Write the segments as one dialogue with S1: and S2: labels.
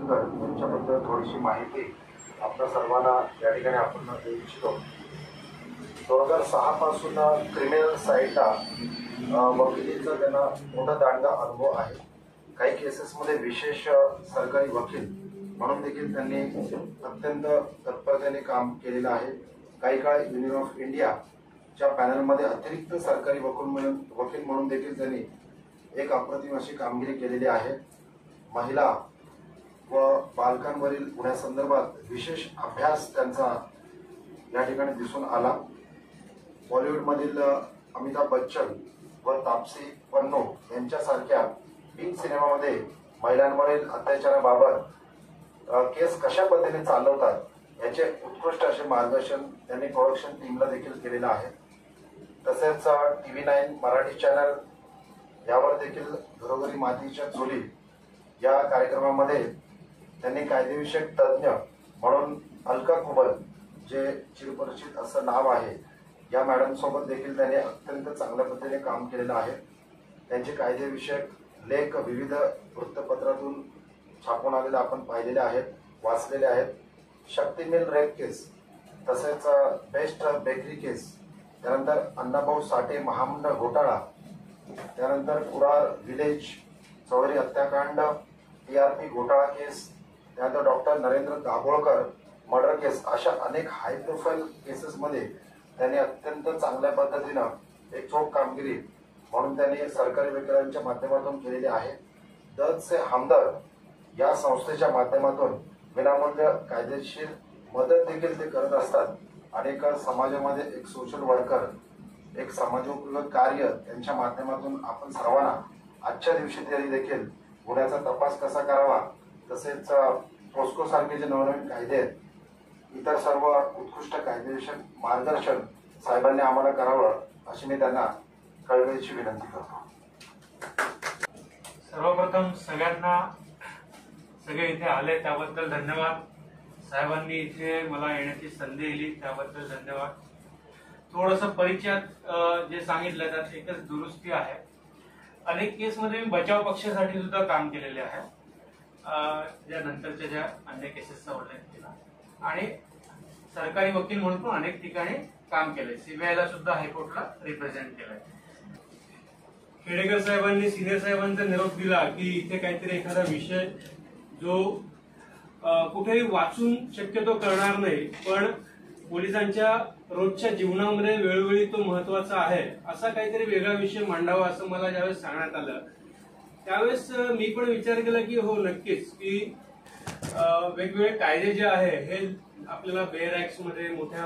S1: मातुरकर यांच्याबद्दल थोडीशी माहिती आपल्या सर्वांना या ठिकाणी आपण देऊ इच्छितो। 2006 पासून क्रिमिनल साईडला वकिलीचा त्यांना मोठा दांडगा अनुभव आहे। काही केसेसमध्ये विशेष सरकारी वकील म्हणून देखील त्यांनी अत्यंत तत्परतेने काम केलेलं आहे। काही काळ युनियन ऑफ इंडियाच्या पॅनलमध्ये अतिरिक्त सरकारी वकील म्हणून देखील त्यांनी एक अप्रतिम अशी कामगिरी केलेली आहे। महिला व बालकांवरील गुन्ह्यांसंदर्भात विशेष अभ्यास त्यांचा या ठिकाणी दिसून आला। बॉलिवूडमधील अमिताभ बच्चन व तापसी पन्नू यांच्यासारख्या बिग सिनेमामध्ये महिलांवरील अत्याचाराबाबत केस कशा पद्धतीने चालवतात याचे उत्कृष्ट असे मार्गदर्शन त्यांनी प्रोडक्शन टीमला देखील केलेलं आहे। तसेच TV9 मराठी चॅनल यावर देखील घरोघरी मातीच्या चुली या कार्यक्रमामध्ये त्यांनी कायदेविषयक तज्ज्ञ म्हणून अलका कुबल जे चिरपरिचित असं नाव आहे या मॅडम सोबत देखील त्यांनी अत्यंत चांगल्या पद्धतीने काम केलेलं आहे। त्यांचे कायदेविषयक लेख विविध वृत्तपत्रातून छापून आलेले आपण पाहिलेले आहेत, वाचलेले आहेत। शक्ती मिल रेप केस, तसेच बेस्ट बेकरी केस, त्यानंतर अण्णाभाऊ साठे महामंडळ घोटाळा, त्यानंतर कुडाळ विलेज चौधरी हत्याकांड, TRP घोटाळा केस, त्यानंतर डॉक्टर नरेंद्र दाभोळकर मर्डर केस, अशा अनेक हाय प्रोफाईल केसेसमध्ये त्यांनी अत्यंत चांगल्या पद्धतीनं एक चोख कामगिरी म्हणून त्यांनी सरकारी वकिलांच्या माध्यमातून केलेली आहे। दर्द से हमदर्द या संस्थेच्या माध्यमातून विनामूल्य कायदेशीर मदत देखील ते करत असतात। अनेक समाजामध्ये एक सोशल वर्कर, एक समाजोपयोगी कार्य यांच्या माध्यमातून आपण सर्वांना आजच्या दिवशी तरी देखील गुन्ह्याचा तपास कसा करावा, तसेच पोस्को सारखे जे नवनवीन कायदे आहेत, इतर सर्व उत्कृष्ट कायदेशीर मार्गदर्शन साहेबांनी आम्हाला करावं अशी मी त्यांना कळकळीची विनंती करतो।
S2: सर्वप्रथम सगळे इथे आले त्याबद्दल धन्यवाद। साहेबांनी इथे मला येण्याची संधी दिली त्याबद्दल धन्यवाद। थोडंसं परिचयात जे सांगितलं त्यात एकच दुरुस्ती आहे। अनेक केसमध्ये मी बचाव पक्षासाठी सुद्धा काम केलेले आहे, ज्या नंतरच्या ज्या अन्य केसेसचा उल्लेख केला, आणि सरकारी वकील म्हणून पण अनेक ठिकाणी काम केलंय। CBIला सुद्धा हायकोर्टला रिप्रेझेंट केलंय। खेडेकर साहेबांनी सिनियर साहेबांचा निरोप दिला की इथे काहीतरी एखादा विषय जो कुठेही वाचून शक्यतो करणार नाही, पण पोलिसांच्या रोजच्या जीवनामध्ये वेळोवेळी तो महत्वाचा आहे, असा काहीतरी वेगळा विषय मांडावा असं मला ज्यावेळेस सांगण्यात आलं त्यावेळेस मी पण विचार केला की हो नक्कीच, की वेगवेगळे कायदे जे आहे हे आपल्याला बेअर ऍक्ट्स मध्ये, मोठ्या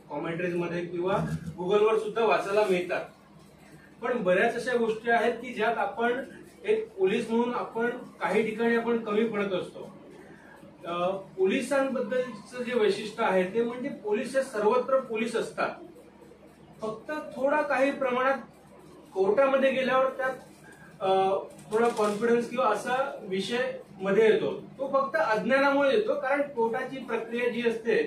S2: कॉमेंट्रीज मध्ये किंवा गुगलवर सुद्धा वाचायला मिळतात। पण बऱ्याच अशा गोष्टी आहेत की ज्यात आपण एक पोलीस म्हणून आपण काही ठिकाणी आपण कमी पडत असतो। पोलिसांबद्दलचं जे वैशिष्ट्य आहे ते म्हणजे पोलीस हे सर्वत्र पोलीस असतात, फक्त थोडा काही प्रमाणात कोर्टामध्ये गेल्यावर त्यात थोडा कॉन्फिडन्स किंवा असा विषय मध्ये येतो, तो फक्त अज्ञानामुळे येतो। कारण कोर्टाची प्रक्रिया जी असते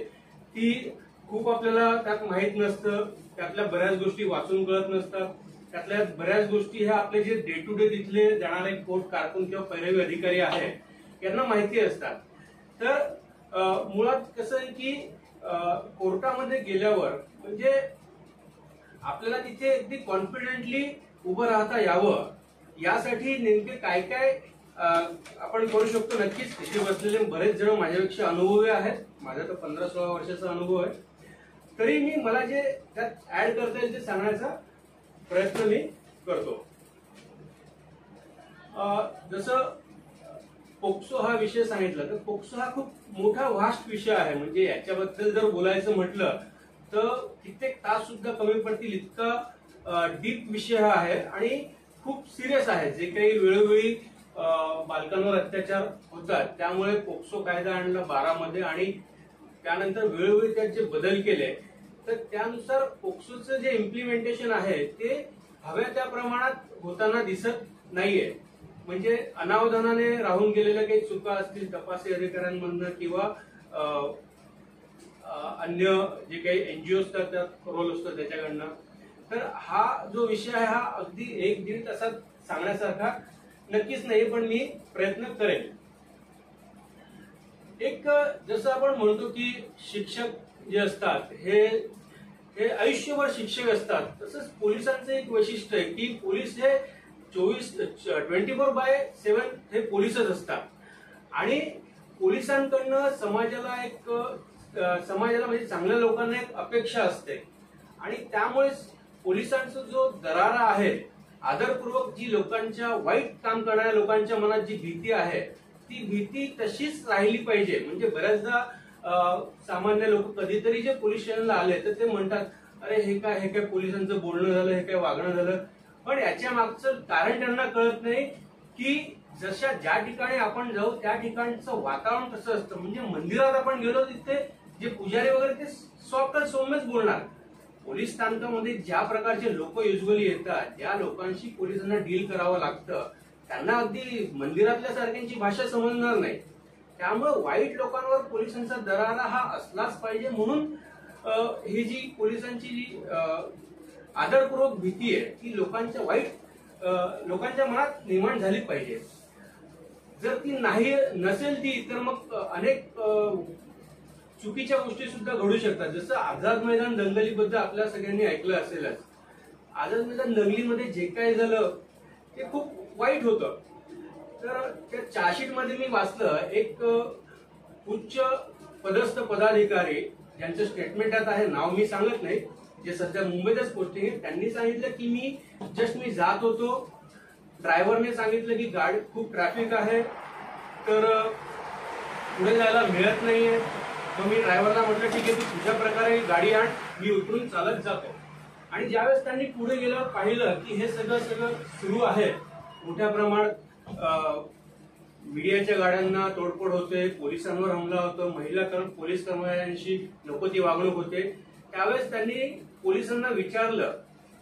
S2: ती खूप आपल्याला त्यात माहीत नसतं, त्यातल्या बऱ्याच गोष्टी वाचून कळत नसतात, त्यातल्या बऱ्याच गोष्टी ह्या आपले जे डे टू डे तिथले जाणारे कोर्ट कारकून किंवा पैरवी अधिकारी आहे यांना माहिती असतात। तर मुळात कसं आहे की कोर्टामध्ये गेल्यावर म्हणजे आपल्याला तिथे अगदी कॉन्फिडेंटली उभं राहता यावं यासाठी नेमके काय काय आपण करू शकतो। नक्कीच तिथे बसलेले बरेच जण माझ्यापेक्षा अनुभवी आहेत, माझा तर 15-16 वर्षाचा अनुभव आहे, तरी मला जे त्यात ऍड करता येईल ते सांगण्याचा प्रयत्न मी करतो। जसं पोक्सो हा विषय सांगितला तर पोक्सो हा खूप मोठा व्हास्ट विषय आहे, म्हणजे याच्याबद्दल जर बोलायचं म्हटलं तर कित्येक तास सुद्धा कमी पडतील, इतका डीप विषय हा आहे आणि खूप सिरियस आहे। जे काही वेळोवेळी बालकांवर अत्याचार होतात त्यामुळे पोक्सो कायदा आणला 12 मध्ये आणि त्यानंतर वेळोवेळी त्यात जे बदल केले तर त्यानुसार पोक्सोचं जे इम्प्लिमेंटेशन आहे ते हव्या त्या प्रमाणात होताना दिसत नाहीये। म्हणजे अनावधानाने राहून गेलेल्या काही चुका असतील तपासी अधिकाऱ्यांमधनं किंवा अन्य जे काही NGO असतात त्यात रोल असतो त्याच्याकडनं, तर हा जो विषय आहे हा अगदी 1-1.5 तासात सांगण्यासारखा नक्कीच नाही, पण मी प्रयत्न करेन। एक जसं आपण म्हणतो की शिक्षक जे असतात हे हे आयुष्यभर शिक्षक असतात, तसंच पोलिसांचं एक वैशिष्ट्य आहे की पोलीस हे 24/7 हे पोलीसच असतात. आणि पोलिसांकडनं समाजाला म्हणजे चांगल्या लोकांना एक अपेक्षा असते. आणि त्यामुळेच पोलिसांचा जो दरारा आहे, आदरपूर्वक जी लोकांच्या वाईट काम करणाऱ्या लोकांच्या मनात जी भीती आहे ती भीती तशीच राहिली पाहिजे. म्हणजे बऱ्याचदा सामान्य लोक कधीतरी जे पोलीस स्टेशनला आले तर ते म्हणतात, अरे हे काय पोलिसांचं बोलणं झालं, हे काय वागणं झालं. पण याच्या मागचं कारण त्यांना कळत नाही की ज्या ठिकाणी आपण जाऊ त्या ठिकाणचं वातावरण कसं असतं. म्हणजे मंदिरात आपण गेलो तिथे जे पुजारी वगैरे ते सॉफ्ट सौम्यच बोलणार. पोलीस स्थानकामध्ये ज्या प्रकारचे लोक युजली येतात, ज्या लोकांशी पोलिसांना डील करावं लागतं, त्यांना अगदी मंदिरातल्या सारख्यांची भाषा समजणार नाही. त्यामुळे वाईट लोकांवर पोलिसांचा दरारा हा असलाच पाहिजे. म्हणून ही जी पोलिसांची जी आदरपूर्वक भीती आहे ती लोकांच्या मनात निर्माण झाली पाहिजे. जर ती नसेल ती तर मग अनेक चुकीच्या गोष्टी सुद्धा घडू शकतात. जसं आझाद मैदान दंगलीबद्दल आपल्या सगळ्यांनी ऐकलं असेलच. आझाद मैदान दंगलीमध्ये जे काय झालं ते खूप वाईट होतं. तर त्या चार्जशीट मध्ये मी वाचलं, एक उच्च पदस्थ पदाधिकारी ज्यांचं स्टेटमेंट आहे, नाव मी सांगत नाही, जे सध्या मुंबईतच पोस्टिंग आहे, त्यांनी सांगितलं की मी जात होतो, ड्रायव्हरने सांगितलं की गाडी खूप ट्रॅफिक आहे तर पुढे जायला मिळत नाहीये. मग मी ड्रायव्हरला म्हटलं ठीक आहे, तू तुझ्या प्रकारे गाडी आण, मी उतरून चालत जातो. आणि ज्यावेळेस त्यांनी पुढे गेल्यावर पाहिलं की हे सगळं सुरू आहे, मोठ्या प्रमाणात मीडियाच्या गाड्यांना तोडफोड होते, पोलिसांवर हमला होतो, पोलीस कर्मचाऱ्यांशी नको ती वागणूक होते. त्यावेळेस त्यांनी पोलिसांना विचारलं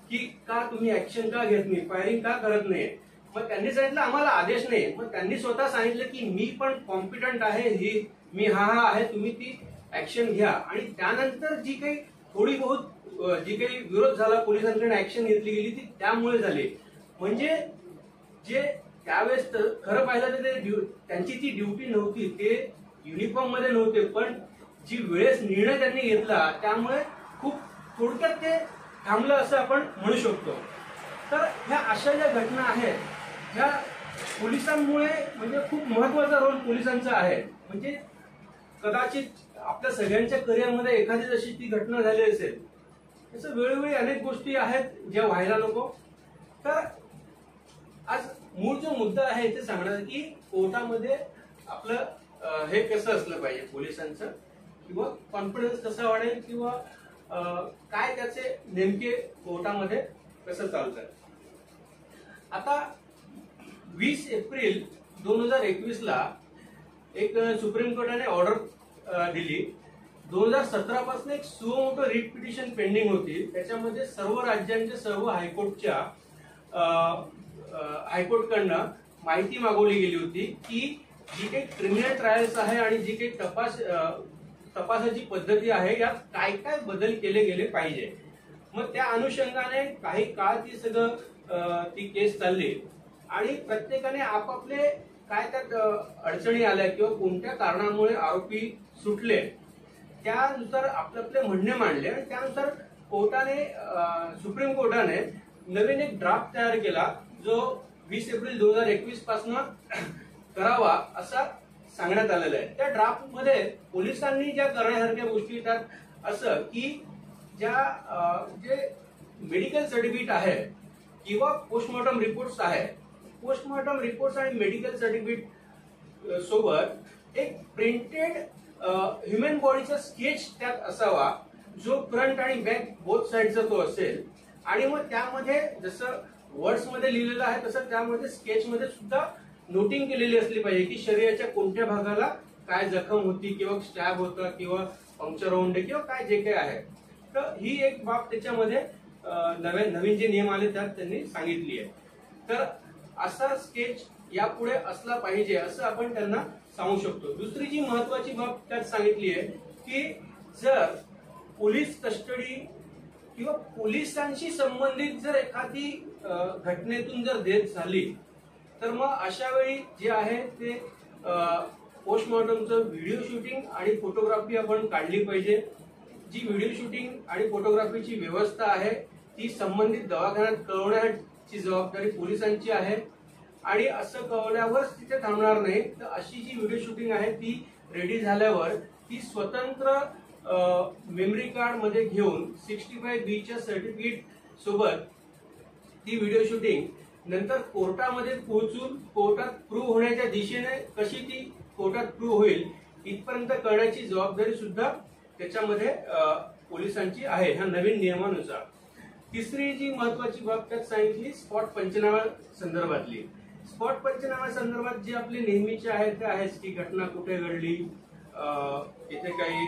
S2: की का तुम्ही ऍक्शन का घेत नाही, फायरिंग का करत नाही. मग त्यांनी सांगितलं आम्हाला आदेश नाही. मग त्यांनी स्वतः सांगितलं की मी पण कॉम्पिटंट आहे, मी हा आहे, तुम्ही ती ऍक्शन घ्या. आणि त्यानंतर जी काही विरोध झाला, पोलिसांकडे ऍक्शन घेतली गेली ती त्यामुळे झाली. म्हणजे जे त्यावेळेस खरं पाहिलं तर त्यांची ती ड्युटी नव्हती, ते युनिफॉर्म मध्ये नव्हते, पण जी वेळेस निर्णय त्यांनी घेतला त्यामुळे खूप थोडक्यात ते थांबलं असं आपण म्हणू शकतो. तर ह्या अशा ज्या घटना आहेत ह्या पोलिसांमुळे म्हणजे खूप महत्वाचा रोल पोलिसांचा आहे. म्हणजे कदाचित आपल्या सगळ्यांच्या करिअरमध्ये एखादी जशी ती घटना झाली असेल, तसं वेळोवेळी अनेक गोष्टी आहेत ज्या व्हायला नको. तर आज मूळ जो मुद्दा आहे ते सांगण्याचा की कोर्टामध्ये आपलं हे कसं असलं पाहिजे पोलिसांचं, किंवा कॉन्फिडन्स कसा वाढेल, किंवा काय त्याचे नेमके कोर्टामध्ये कसं चालतं. आता 20 एप्रिल 2021 ला एक सुप्रीम कोर्टाने ऑर्डर दिली. 2017 पासून एक सुमोटो रिट पिटिशन पेंडिंग होती. त्याच्यामध्ये सर्व राज्यांच्या सर्व हायकोर्टकडनं माहिती मागवली गेली होती की जी काही क्रिमिनल ट्रायल्स आहे आणि जी काही तपासाची पद्धती आहे यात काय काय बदल केले गेले पाहिजे. मग त्या अनुषंगाने काही काळ ती केस चालली आणि प्रत्येकाने आपापले काय त्यात अडचणी आल्या किंवा कोणत्या कारणामुळे आरोपी सुटले त्यानुसार आपले म्हणणे मांडले. आणि त्यानुसार सुप्रीम कोर्टाने नवीन एक ड्राफ्ट तयार केला जो 20 एप्रिल 2021 पासून करावा असा सांगण्यात आलेला आहे. त्या ड्राफ्ट मध्ये पोलिसांनी ज्या करण्यासारख्या गोष्टी त्यात असं की जे मेडिकल सर्टिफिकेट आहे किंवा पोस्टमॉर्टम रिपोर्ट्स आहे, पोस्टमॉर्टम रिपोर्ट्स आणि मेडिकल सर्टिफिकेट सोबत एक प्रिंटेड ह्युमन बॉडीचा स्केच त्यात असावा जो फ्रंट आणि बॅक बोथ साइडचा तो असेल. आणि मग त्यामध्ये जसं वर्ड्स मध्ये लिहिलेलं आहे तसं त्यामध्ये स्केच मध्ये सुद्धा नोटिंग केलेली असली पाहिजे की शरीराच्या कोणत्या भागाला काय जखम होती किंवा स्टॅब होता किंवा पंक्चर होऊन दे किंवा काय जे काही आहे. तर ही एक बाब त्याच्यामध्ये नवीन जे नियम आले त्यात त्यांनी सांगितली आहे. तर असा स्केच यापुढे असला पाहिजे असं आपण त्यांना सांगू शकतो. दुसरी जी महत्वाची बाब त्यात सांगितली आहे की जर पोलीस कस्टडी किंवा पोलिसांशी संबंधित जर एखादी घटनेतून जर डेथ झाली तर मग अशा वेळी जे आहे ते पोस्टमॉर्टमचं व्हिडिओ शूटिंग आणि फोटोग्राफी आपण काढली पाहिजे. जी व्हिडिओ शूटिंग आणि फोटोग्राफीची व्यवस्था आहे ती संबंधित दवाखान्यात कळवण्याची जबाबदारी पोलिसांची आहे. आणि असं कळवल्यावरच तिथे थांबणार नाही, तर अशी जी व्हिडिओ शूटिंग आहे ती रेडी झाल्यावर ती स्वतंत्र मेमरी कार्ड मध्ये घेऊन 65B च्या सर्टिफिकेट सोबत ती व्हिडिओ शूटिंग नंतर कोर्टामध्ये पोहोचून कोर्टात प्रूव्ह होण्याच्या दिशेने कशी ती कोर्टात प्रूव्ह होईल इथपर्यंत करण्याची जबाबदारी सुद्धा त्याच्यामध्ये पोलिसांची आहे ह्या नवीन नियमानुसार. तिसरी जी महत्वाची बाब त्यात सांगितली स्पॉट पंचनामा संदर्भातली. स्पॉट पंचनामा संदर्भात जे आपले नेहमीचे आहे ते आहेच की घटना कुठे घडली, इथे काही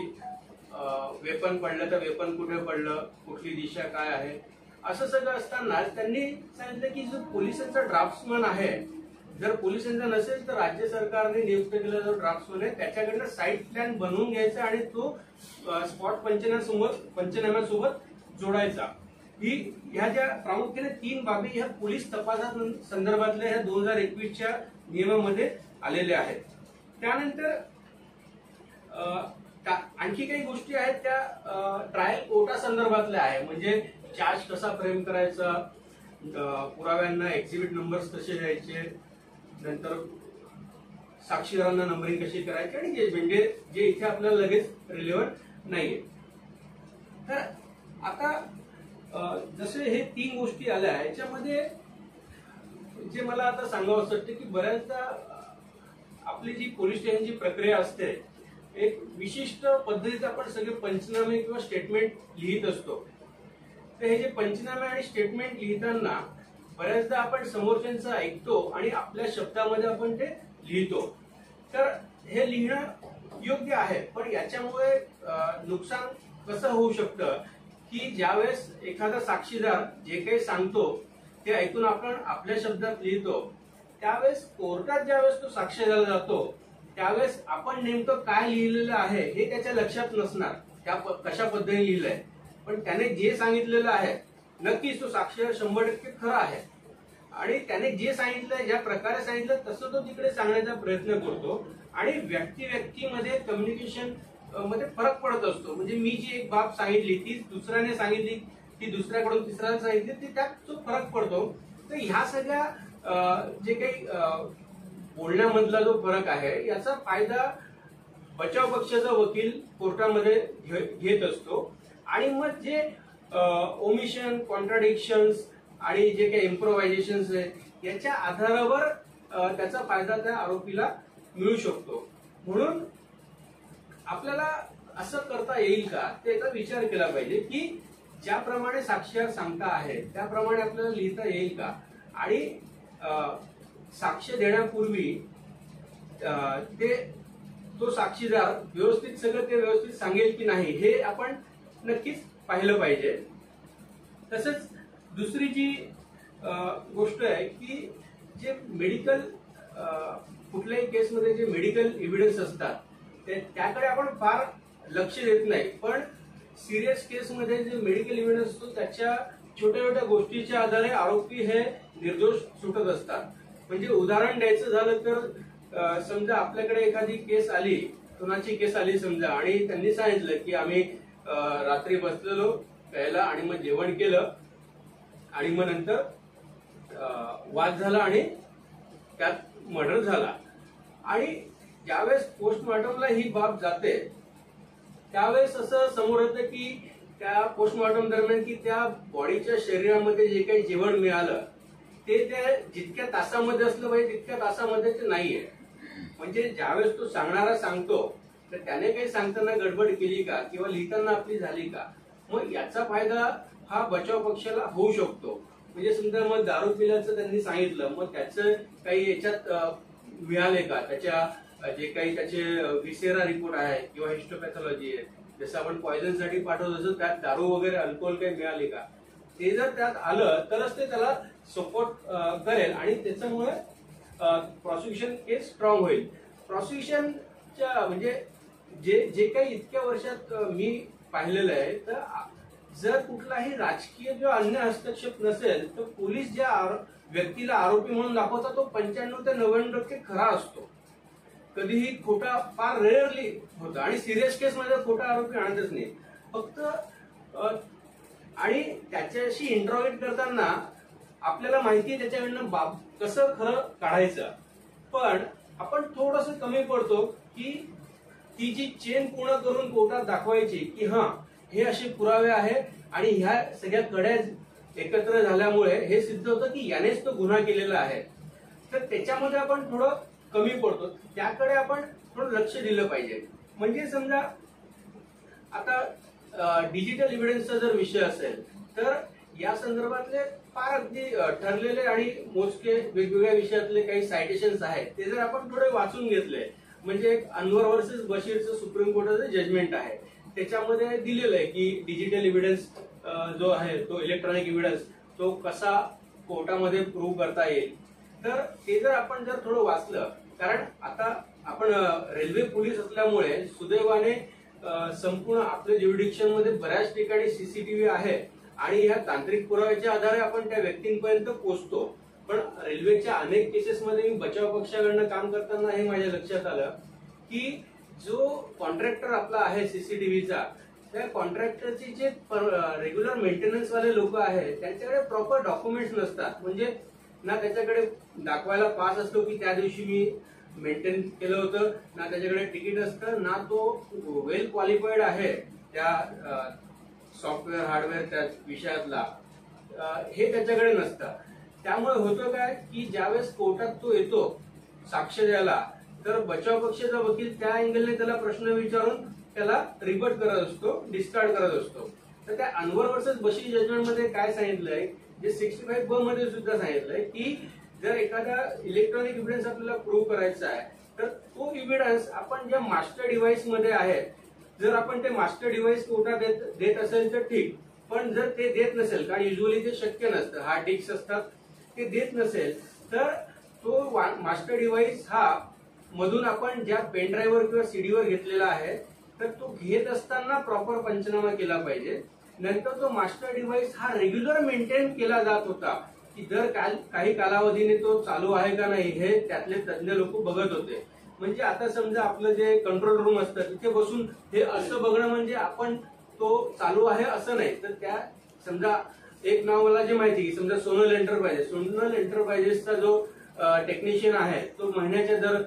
S2: वेपन पडलं तर वेपन कुठे पडलं, कुठली दिशा काय आहे, असं सगळं असताना त्यांनी सांगितलं की जो पोलिसांचा ड्राफ्ट्समन आहे, जर पोलिसांचा नसेल तर राज्य सरकारने नियुक्त केलेला जो ड्राफ्ट्समन आहे त्याच्याकडनं साईट प्लॅन बनवून घ्यायचा आणि तो स्पॉट पंचनाम्यासोबत जोडायचा. ह्या ज्या प्रामुख्याने 3 बाबी ह्या पोलीस तपासात संदर्भातल्या ह्या 2021च्या नियमामध्ये आलेल्या आहेत. त्यानंतर आणखी काही गोष्टी आहेत त्या ट्रायल कोर्टा संदर्भातल्या आहे, म्हणजे चार्ज कसा फ्रेम करायचा, पुराव्यांना एक्झिबिट नंबर्स कसे द्यायचे, नंतर साक्षीदारांना नंबरिंग कशी करायची आणि म्हणजे जे इथे आपल्याला लगेच रिलेव्हंट नाहीये. तर आता जसे हे 3 गोष्टी आल्या याच्यामध्ये जे मला आता सांगावं असं वाटतं की बऱ्याचदा आपली जी पोलीस स्टेशनची प्रक्रिया असते एक विशिष्ट पद्धतीत आपण सगळे पंचनामे किंवा स्टेटमेंट लिहित असतो. तर हे जे पंचनामे आणि स्टेटमेंट लिहिताना बऱ्याचदा आपण समोरच्यांचं ऐकतो आणि आपल्या शब्दामध्ये आपण ते लिहितो. तर हे लिहिणं योग्य आहे, पण याच्यामुळे नुकसान कसं होऊ शकतं की ज्यावेळेस एखादा साक्षीदार जे काही सांगतो ते ऐकून आपण आपल्या शब्दात लिहितो, त्यावेळेस कोर्टात ज्यावेळेस तो साक्ष द्यायला जातो त्यावेळेस आपण नेमकं काय लिहिलेलं आहे हे त्याच्या लक्षात नसणार, त्या कशा पद्धतीने लिहिलंय. पण त्याने जे सांगितलेलं आहे नक्कीच तो साक्षीदार 100% खरा आहे आणि त्याने जे सांगितलं ज्या प्रकारे सांगितलं तसं तो तिकडे सांगण्याचा प्रयत्न करतो आणि व्यक्तीमध्ये कम्युनिकेशन मध्ये फरक पडत असतो. म्हणजे मी जी एक बाब सांगितली ती दुसऱ्याने सांगितली, ती दुसऱ्याकडून तिसऱ्याने सांगितली, ती त्यात जो फरक पडतो. तर ह्या सगळ्या जे काही बोलण्यामधला जो फरक आहे याचा फायदा बचाव पक्षाचा वकील कोर्टामध्ये घेत असतो आणि मग जे ओमिशन, कॉन्ट्राडिक्शन्स आणि जे काही इम्प्रोव्हायझेशन्स आहेत याच्या आधारावर त्याचा फायदा त्या आरोपीला मिळू शकतो. म्हणून आपल्याला असं करता येईल का त्याचा विचार केला पाहिजे की ज्याप्रमाणे साक्षीदार सांगता आहे त्याप्रमाणे आपल्याला लिहिता येईल का आणि साक्ष देण्यापूर्वी तो साक्षीदार व्यवस्थित सगळं ते व्यवस्थित सांगेल की नाही हे आपण नक्कीच पाहिलं पाहिजे. तसंच दुसरी जी गोष्ट आहे की जे मेडिकल कुठल्याही केसमध्ये जे मेडिकल एव्हिडन्स असतात त्याकडे आपण फार लक्ष देत नाही, पण सिरियस केसमध्ये जे मेडिकल एव्हिडन्स असतो त्याच्या छोट्या छोट्या गोष्टीच्या आधारे आरोपी हे निर्दोष सुटत असतात. म्हणजे उदाहरण द्यायचं झालं तर समजा आपल्याकडे एखादी केस आली, खुनाची केस आली समजा, आणि त्यांनी सांगितलं की आम्ही रात्री बसलेलो प्यायला आणि मग जेवण केलं आणि मग नंतर वाद झाला आणि त्यात मर्डर झाला. आणि ज्यावेळेस पोस्टमॉर्टमला ही बाब जाते त्यावेळेस असं समोर येतं की त्या पोस्टमॉर्टम दरम्यान की त्या बॉडीच्या शरीरामध्ये जे काही जेवण मिळालं ते जितक्या तासामध्ये असलं पाहिजे तितक्या तासामध्ये ते नाहीये. म्हणजे ज्यावेळेस तो सांगणारा सांगतो तर त्याने काही सांगताना गडबड केली का किंवा लिहिताना आपली झाली का, मग याचा फायदा हा बचाव पक्षाला होऊ शकतो. म्हणजे समजा मग दारू पिल्याचं त्यांनी सांगितलं, मग त्याचं काही याच्यात मिळाले का, त्याच्या जे काही त्याचे विसेरा रिपोर्ट आहे किंवा हिस्टोपॅथॉलॉजी आहे, जसं आपण पॉयझन साठी पाठवतो तसं त्यात दारू वगैरे अल्कोहोल काही मिळाले का, ते जर त्यात आलं तरच ते त्याला सपोर्ट करेल आणि त्याच्यामुळे प्रॉसिक्युशन केस स्ट्रॉंग होईल. प्रॉसिक्युशनच्या म्हणजे जे काही इतक्या वर्षात मी पाहिलेलं आहे, तर जर कुठलाही राजकीय किंवा अन्य हस्तक्षेप नसेल तर पोलीस ज्या व्यक्तीला आरोपी म्हणून दाखवतात तो 95 ते 99% खरा असतो. कधीही खोटा फार रेअरली होतं आणि सिरियस केसमध्ये खोटा आरोपी आणतच नाही. फक्त आणि त्याच्याशी इंट्रॉगेट करताना आपल्याला माहिती आहे त्याच्याकडनं कसं खरं काढायचं, पण आपण थोडंसं कमी पडतो की ती जी चेन पूर्ण करून कोर्टात दाखवायची की हा हे असे पुरावे आहेत आणि ह्या सगळ्या कड्या एकत्र झाल्यामुळे हे सिद्ध होतं की यानेच तो गुन्हा केलेला आहे. तर त्याच्यामध्ये आपण थोडं कमी पडतो, त्याकडे आपण थोडं लक्ष दिलं पाहिजे. म्हणजे समजा आता डिजिटल इव्हिडन्सचा जर विषय असेल तर या संदर्भातले फार अगदी ठरलेले आणि मोजके वेगवेगळ्या विषयातले काही सायटेशन्स आहेत, ते जर आपण थोडे वाचून घेतले, म्हणजे एक अनवर वर्सेस बशीरचं सुप्रीम कोर्टाचं जजमेंट आहे, त्याच्यामध्ये दिलेलं आहे की डिजिटल इव्हिडन्स जो आहे तो इलेक्ट्रॉनिक इव्हिडन्स तो कसा कोर्टामध्ये प्रूव्ह करता येईल. तर ते जर आपण थोडं वाचलं, कारण आता आपण रेल्वे पोलीस असल्यामुळे सुदैवाने संपूर्ण आपल्या ज्युरिडिक्शन मध्ये बऱ्याच ठिकाणी सीसीटीव्ही आहे आणि या तांत्रिक पुराव्याच्या आधारे आपण त्या व्यक्तींपर्यंत पोहोचतो. पण रेल्वेच्या अनेक केसेसमध्ये मी बचाव पक्षाकडनं काम करताना हे माझ्या लक्षात आलं की जो कॉन्ट्रॅक्टर आपला आहे सीसीटीव्हीचा, त्या कॉन्ट्रॅक्टरचे जे रेग्युलर मेंटेनन्स वाले लोक आहेत त्यांच्याकडे प्रॉपर डॉक्युमेंट्स नसतात. म्हणजे ना त्याच्याकडे दाखवायला पास असतो की त्या दिवशी मी मेंटेन केलं होतं, ना त्याच्याकडे तिकीट असतं, ना तो वेल क्वालिफाईड आहे त्या सॉफ्टवेअर हार्डवेअर त्या विषयातला, हे त्याच्याकडे नसतं. त्यामुळे होतं काय की ज्यावेळेस कोर्टात तो येतो साक्ष द्यायला, तर बचाव पक्षाचा वकील त्या अँगलने त्याला प्रश्न विचारून त्याला रिबट करत असतो, डिस्कार्ड करत असतो. तर त्या अनवर वर्सेस बशी जजमेंट मध्ये काय सांगितलंय, जे 65 ब मध्ये सुद्धा सांगितलंय की जर एखादा इलेक्ट्रॉनिक इव्हिडन्स आपल्याला प्रूव्ह करायचा आहे तर तो इव्हिडन्स आपण ज्या मास्टर डिव्हाइस मध्ये आहे, जर आपण ते मास्टर डिव्हाइस कोर्टात देत असेल तर ठीक, पण जर ते देत नसेल, कारण युजली ते शक्य नसतं, हार्ड डिस्क असतात, ते देत नसेल तर तो मास्टर डिव्हाइस हा मधून आपण ज्या पेन ड्राईव्हवर किंवा सीडीवर घेतलेला आहे तर तो घेत असताना प्रॉपर पंचनामा केला पाहिजे. नंतर तो मास्टर डिव्हाइस हा रेग्युलर मेंटेन केला जात होता की दर काही कालावधीने तो चालू आहे का नाही हे त्यातले तज्ञ लोक बघत होते. म्हणजे आता समजा आपलं जे कंट्रोल रूम असतं तिथे बसून हे असं बघणं म्हणजे आपण तो चालू आहे असं नाही. तर त्या समजा एक नाव मला जे माहिती की समजा सोनल एंटरप्राइजेसचा जो टेक्निशियन आहे तो महिन्याच्या दर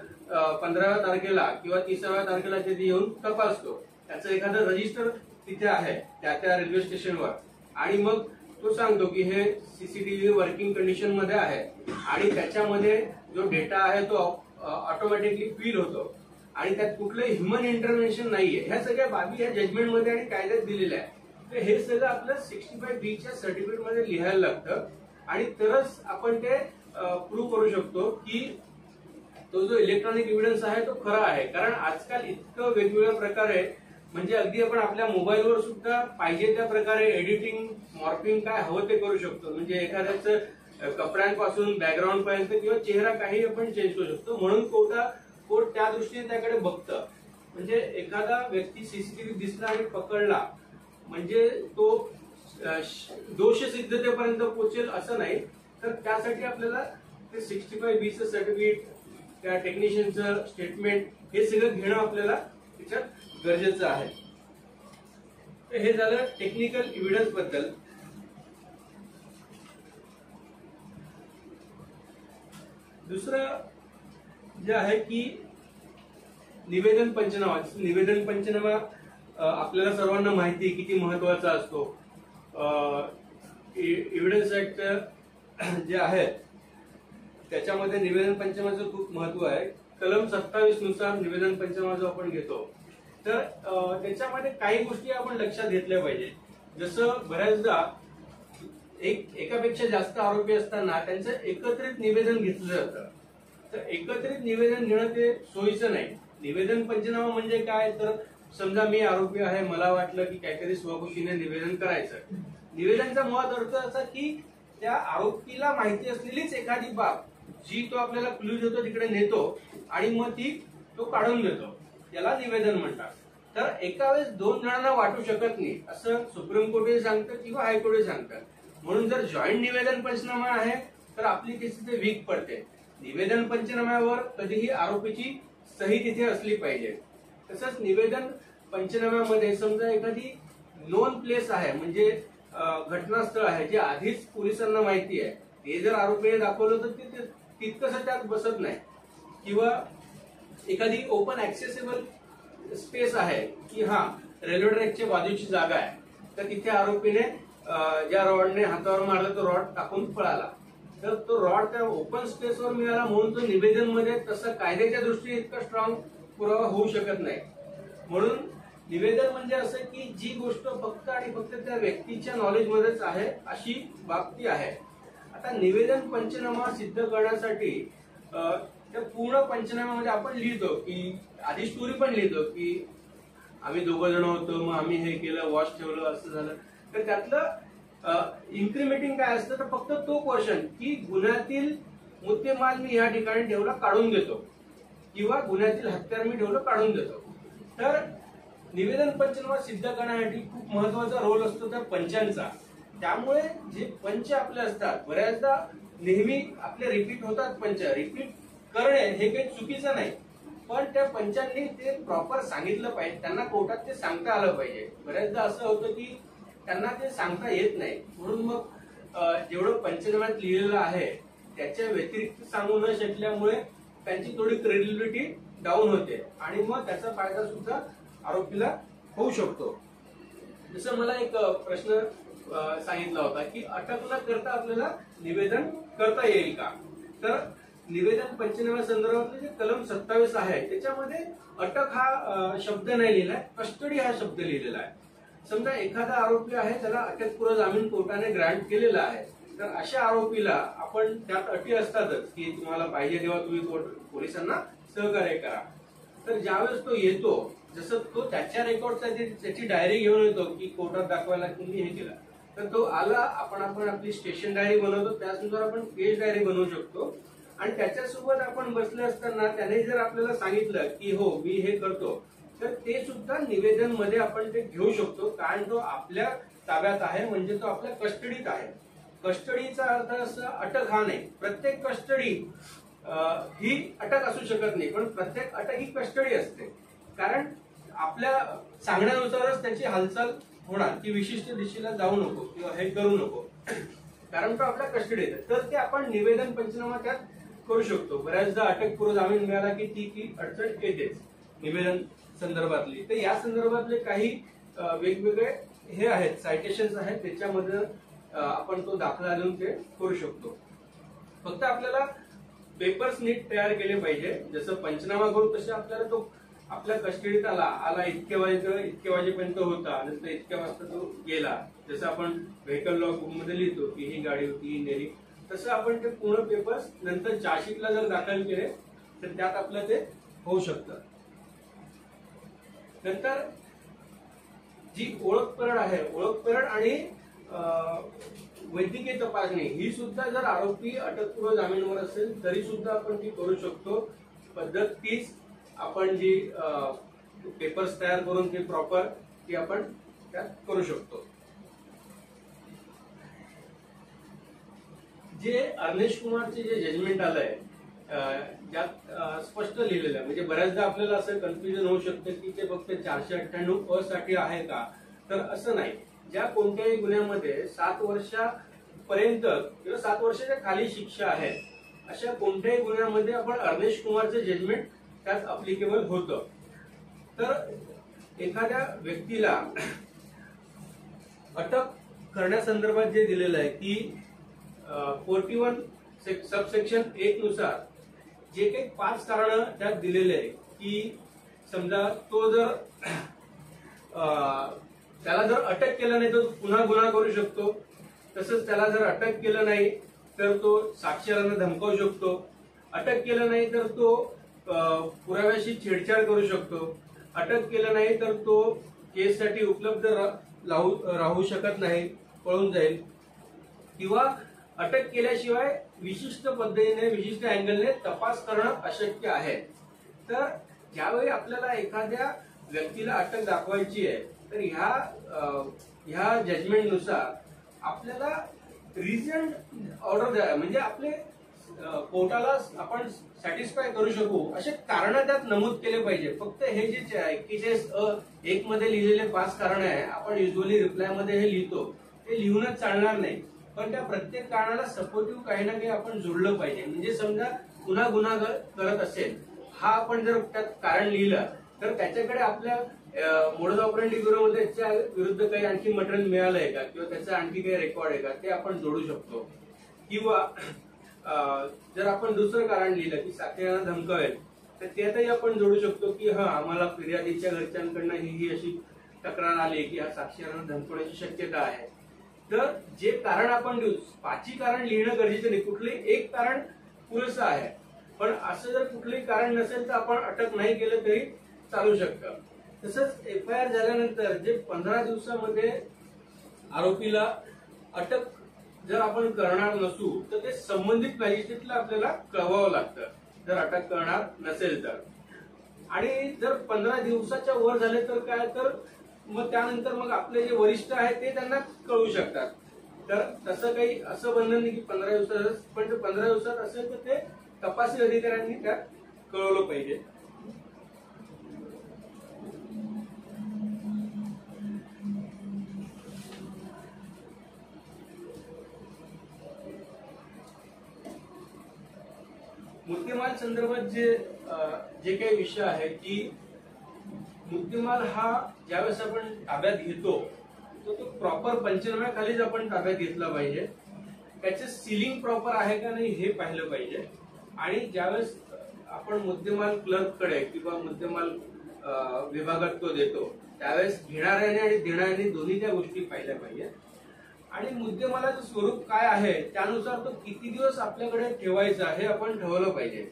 S2: 15व्या तारखेला किंवा 30व्या तारखेला तिथे येऊन तपासतो, त्याचं एखादं रजिस्टर तिथे आहे त्या रेल्वे स्टेशनवर, आणि मग तो सांगतो की हे सीसीटीव्ही वर्किंग कंडिशन मध्ये आहे आणि त्याच्यामध्ये जो डेटा आहे तो ऑटोमॅटिकली फील होतो आणि त्यात कुठलंही ह्युमन इंटरव्हेन्शन नाहीये. ह्या सगळ्या बाबी या जजमेंटमध्ये आणि कायद्यात दिलेल्या आहे. तर हे सगळं आपलं 65B च्या सर्टिफिकेट मध्ये लिहायला लागतं आणि तरच आपण ते प्रूव्ह करू शकतो की तो जो इलेक्ट्रॉनिक इव्हिडन्स आहे तो खरा आहे. कारण आजकाल इतकं वेगवेगळ्या प्रकारे, म्हणजे अगदी आपण आपल्या मोबाईलवर सुद्धा पाहिजे त्या प्रकारे एडिटिंग, मॉर्फिंग काय हवं ते करू शकतो. म्हणजे एखाद्याचं कपड्यांपासून बॅकग्राऊंड पर्यंत किंवा चेहरा काही आपण चेंज करू शकतो. म्हणून कोर्ट त्या दृष्टीने त्याकडे बघतं. म्हणजे एखादा व्यक्ती सीसीटीव्ही दिसला आणि पकडला म्हणजे तो दोष सिद्धतेपर्यंत पोहोचेल असं नाही. तर त्यासाठी आपल्याला ते 65B चं सर्टिफिकेट, त्या टेक्निशियनचं स्टेटमेंट, हे सगळं घेणं आपल्याला त्याच्यात गरजेचं आहे. तर हे झालं टेक्निकल इव्हिडन्स बद्दल. दुसरं जे आहे की निवेदन पंचनामा आपल्याला सर्वांना माहिती किती महत्वाचा असतो. एव्हिडन्स ऍक्ट जे आहे त्याच्यामध्ये निवेदन पंचनामाचं खूप महत्व आहे. कलम 27 नुसार निवेदन पंचनामा जो आपण घेतो तर त्याच्यामध्ये काही गोष्टी आपण लक्षात घेतल्या पाहिजे. जसं बऱ्याचदा एकापेक्षा जास्त आरोपी असताना त्यांचं एकत्रित निवेदन घेतलं जातं. तर एकत्रित निवेदन घेणं ते सोयीचं नाही. निवेदन पंचनामा म्हणजे काय, तर समजा मी आरोपी आहे, मला वाटलं की काहीतरी स्वखुशीने निवेदन करायचं. निवेदनाचा मुळात अर्थ असा की त्या आरोपीला माहिती असलेलीच एखादी बाब जी तो आपल्याला क्लू देतो तिकडे नेतो आणि मग तो काढून देतो, त्याला निवेदन म्हणतात. तर एका वेळेस दोन जणांना वाटू शकत नाही असं सुप्रीम कोर्टही सांगतं किंवा हायकोर्टही सांगतात. म्हणून जर जॉईंट निवेदन पंचनामा आहे तर आपली केस तिथे वीक पडते. निवेदन पंचनाम्यावर कधीही आरोपीची सही तिथे असली पाहिजे. तसंच निवेदन पंचनाम्यामध्ये समजा एखादी नोन प्लेस आहे, म्हणजे घटनास्थळ आहे जे आधीच पोलिसांना माहिती आहे, ते जर आरोपीने दाखवलं तर ते तितकंसं त्यात बसत नाही. किंवा एखादी ओपन ऍक्सेसिबल स्पेस आहे की हा रेल्वे ट्रॅकच्या बाजूची जागा आहे, तर तिथे आरोपीने ज्या रॉडने हातावर मारलं तो रॉड टाकून पळाला, तर तो रॉड त्या ओपन स्पेसवर मिळाला म्हणून तो निवेदन मध्ये तसं कायद्याच्या दृष्टीने इतका स्ट्रॉंग पुरावा होऊ शकत नाही. म्हणून निवेदन म्हणजे असं की जी गोष्ट फक्त आणि फक्त त्या व्यक्तीच्या नॉलेजमध्येच आहे अशी बाबती आहे. आता निवेदन पंचनामा सिद्ध करण्यासाठी त्या पूर्ण पंचनाम्यामध्ये आपण लिहितो की आधी स्टोरी पण लिहितो की आम्ही दोघं जण होतो, मग आम्ही हे केलं, वॉच ठेवलं, असं झालं. तर त्यातलं इन्क्रिमेटिंग काय असतं तर फक्त तो पोर्शन की गुन्ह्यातील मुद्देमाल मी या ठिकाणी ठेवला काढून देतो, किंवा गुन्ह्यातील हत्यार मी ठेवलं काढून देतो. तर निवेदन पंचनामा सिद्ध करण्यासाठी खूप महत्वाचा रोल असतो त्या पंचांचा. त्यामुळे जे पंच आपले असतात बऱ्याचदा नेहमी आपले रिपीट होतात. पंच रिपीट करणे हे काही चुकीचं नाही, पण त्या पंचांनी ते प्रॉपर सांगितलं पाहिजे, त्यांना कोर्टात ते सांगता आलं पाहिजे. बऱ्याचदा असं होतं की त्यांना ते सांगता येत नाही, म्हणून मग जेवढं पंचनाम्यात लिहिलेलं आहे त्याच्या व्यतिरिक्त सांगू न शकल्यामुळे त्यांची थोडी क्रेडिबिलिटी डाऊन होते आणि मग त्याचा फायदा सुद्धा आरोपीला होऊ शकतो. जसं मला एक प्रश्न सांगितला होता की अटक न करता आपल्याला निवेदन करता येईल का. तर निवेदन पंचनाम्या संदर्भातले जे कलम 27 आहे त्याच्यामध्ये अटक हा शब्द नाही लिहिलाय, कस्टडी हा शब्द लिहिलेला आहे. समजा एखादा आरोपी आहे, त्याला अटकपूर्व जामीन कोर्टाने ग्रँट केलेला आहे, तर अशा आरोपीला आपण त्यात अटी असतातच की तुम्हाला पाहिजे तेव्हा तुम्ही पोलिसांना सहकार्य करा. तर ज्यावेळेस तो येतो, जसं तो त्याच्या रेकॉर्डचा त्याची डायरी घेऊन येतो की कोर्टात दाखवायला की मी हे केलं, तर तो आला, आपण आपली स्टेशन डायरी बनवतो, त्यानुसार आपण केस डायरी बनवू शकतो. आणि त्याच्यासोबत आपण बसले असताना त्याने जर आपल्याला सांगितलं की हो मी हे करतो, तर ते सुद्धा निवेदन मध्ये आपण ते घेऊ शकतो, कारण तो आपल्या ताब्यात आहे, म्हणजे तो आपल्या कस्टडीत आहे. कस्टडीचा अर्थ असं अटक हा नाही. प्रत्येक कस्टडी ही अटक असू शकत नाही, पण प्रत्येक अटक ही कस्टडी असते, कारण आपल्या सांगण्यानुसारच त्याची हालचाल होणार की विशिष्ट दिशेला जाऊ नको किंवा हे करू नको, कारण तो आपल्या कस्टडीत आहे. तर ते आपण निवेदन पंचनामा त्यात करू शकतो. बऱ्याचदा अटकपूर्व जामीन मिळाला की ती अडचण येतेच निवेदन संदर्भातली. तर या संदर्भातले काही वेगवेगळे हे आहेत, सायटेशन्स आहेत, त्याच्यामध्ये आपण तो दाखला देऊन ते करू शकतो. फक्त आपल्याला पेपर्स नीट तयार केले पाहिजे. जसं पंचनामा करू तसे आपल्याला तो आपल्या कस्टडीत आला इतक्या वाजेपर्यंत होता, नंतर इतक्या वाजता तो गेला. जसं आपण व्हेकल लॉग बुक मध्ये लिहितो की ही गाडी होती, ही नेली, तसं आपण ते पूर्ण पेपर्स नंतर चार्जशीटला जर दाखल केले तर त्यात आपलं ते होऊ शकतं. नंतर जी ओळख परड आहे, ओळख परड आणि वैद्यकीय तपासणी ही सुद्धा जर आरोपी अटकपूर्व जामीनवर असेल तरी सुद्धा आपण ती करू शकतो. पद्धत तीच, आपण जी पेपर्स तयार करून ते प्रॉपर ती आपण त्यात करू शकतो. जे अर्नेश कुमारचे जे जजमेंट आलंय ज्यात स्पष्ट लिहिलेलं आहे, म्हणजे बऱ्याचदा आपल्याला असं कन्फ्युजन होऊ शकतं की ते फक्त 498 साठी आहे का, तर असं नाही. ज्या कोणत्याही गुन्ह्यामध्ये 7 वर्षापर्यंत किंवा 7 वर्षाच्या खाली शिक्षा आहे अशा कोणत्याही गुन्ह्यामध्ये आपण अर्नेश कुमारचं जजमेंट त्यात अप्लिकेबल होतं. तर एखाद्या व्यक्तीला अटक करण्यासंदर्भात जे दिलेलं आहे की 41 सबसेक्शन 1 नुसार जे काही 5 कारण त्यात दिलेले आहे की समजा तो जर त्याला जर अटक केलं नाही तर पुन्हा गुन्हा करू शकतो. तसंच त्याला जर अटक केलं नाही तर तो साक्षीदारांना धमकावू शकतो. अटक केलं नाही तर तो पुराव्याशी छेडछाड करू शकतो. अटक केलं नाही तर तो केससाठी उपलब्ध राहू शकत नाही, पळून जाईल. किंवा अटक केल्याशिवाय विशिष्ट पद्धतीने विशिष्ट अँगलने तपास करणं अशक्य आहे. तर ज्यावेळी आपल्याला एखाद्या व्यक्तीला अटक दाखवायची आहे तर ह्या जजमेंट नुसार आपल्याला रिझन ऑर्डर द्या, म्हणजे आपले कोर्टाला आपण सॅटिस्फाय करू शकू असे कारण त्यात नमूद केले पाहिजे. फक्त हे जे 41(1) मध्ये लिहिलेले 5 कारण आहे, आपण युजली रिप्लाय मध्ये हे लिहितो, ते लिहूनच चालणार नाही. पण त्या प्रत्येक कारणाला सपोर्टिव्ह काही ना काही आपण जोडलं पाहिजे. म्हणजे समजा पुन्हा गुन्हा करत असेल, हा आपण जर त्यात कारण लिहिलं तर त्याच्याकडे आपल्या मोडस ऑपरेंडी ब्युरोमध्ये त्याच्या विरुद्ध काही आणखी मटेरियल मिळालंय का, किंवा त्याचा आणखी काही रेकॉर्ड आहे का, ते आपण जोडू शकतो. किंवा जर आपण दुसरं कारण लिहिलं की साक्षीदारांना धमकावेल, तर त्यातही आपण जोडू शकतो की आम्हाला फिर्यादीच्या घरच्यांकडनं ही अशी तक्रार आली की साक्षीदारांना धमकवण्याची शक्यता आहे. तर जे कारण आपण देऊ, 5ही कारण लिहिणं गरजेचं नाही, कुठलंही एक कारण पुरेसं आहे. पण असं जर कुठलंही कारण नसेल तर आपण अटक नाही केलं तरी चालू शकतं. तसंच FIR झाल्यानंतर जे 15 दिवसामध्ये आरोपीला अटक जर आपण करणार नसू तर ते संबंधित मॅजिस्ट्रेटला आपल्याला कळवावं लागतं, जर अटक करणार नसेल तर. आणि जर 15 दिवसाच्या वर झाले तर काय, तर मग त्यानंतर मग आपले जे वरिष्ठ आहेत ते त्यांना कळवू शकतात. तर तसं काही असं बंधन नाही की 15 दिवसात, पण 15 दिवसात असेल तर ते तपासी अधिकाऱ्यांनी त्यात कळवलं पाहिजे. मुद्देमाल संदर्भात जे काही विषय आहे की मुद्देमाल हा ज्यावेळेस आपण ताब्यात घेतो तर तो प्रॉपर पंचनाम्याखालीच आपण ताब्यात घेतला पाहिजे. त्याचे सीलिंग प्रॉपर आहे का नाही हे पाहिलं पाहिजे. आणि ज्यावेळेस आपण मुद्देमाल क्लर्ककडे किंवा मुद्देमाल विभागात तो देतो त्यावेळेस घेणाऱ्याने आणि देणाऱ्याने दोन्ही त्या गोष्टी पाहिल्या पाहिजे. आणि मुद्देमालाचं स्वरूप काय आहे त्यानुसार तो किती दिवस आपल्याकडे ठेवायचा हे आपण ठरवलं पाहिजे.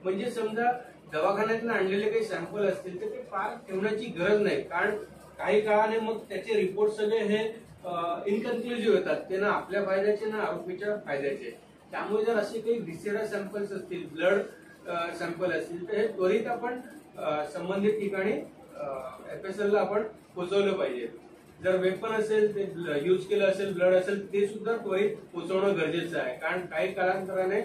S2: म्हणजे समजा दवाखान्यातून आणलेले काही सॅम्पल असतील तर ते फार ठेवण्याची गरज नाही, कारण काही काळाने मग त्याचे रिपोर्ट सगळे हे इनकन्क्लुझिव्ह होतात, ते ना आपल्या फायद्याचे ना आरोपीच्या फायद्याचे. त्यामुळे जर असे काही व्हिसेरा सॅम्पल्स असतील, ब्लड सॅम्पल असतील तर हे त्वरित आपण संबंधित ठिकाणी FSL ला आपण पोहोचवलं पाहिजे. जर वेपन असेल, ते यूज केलं असेल, ब्लड असेल, ते सुद्धा त्वरित पोहोचवणं गरजेचं आहे. कारण काही कालांतराने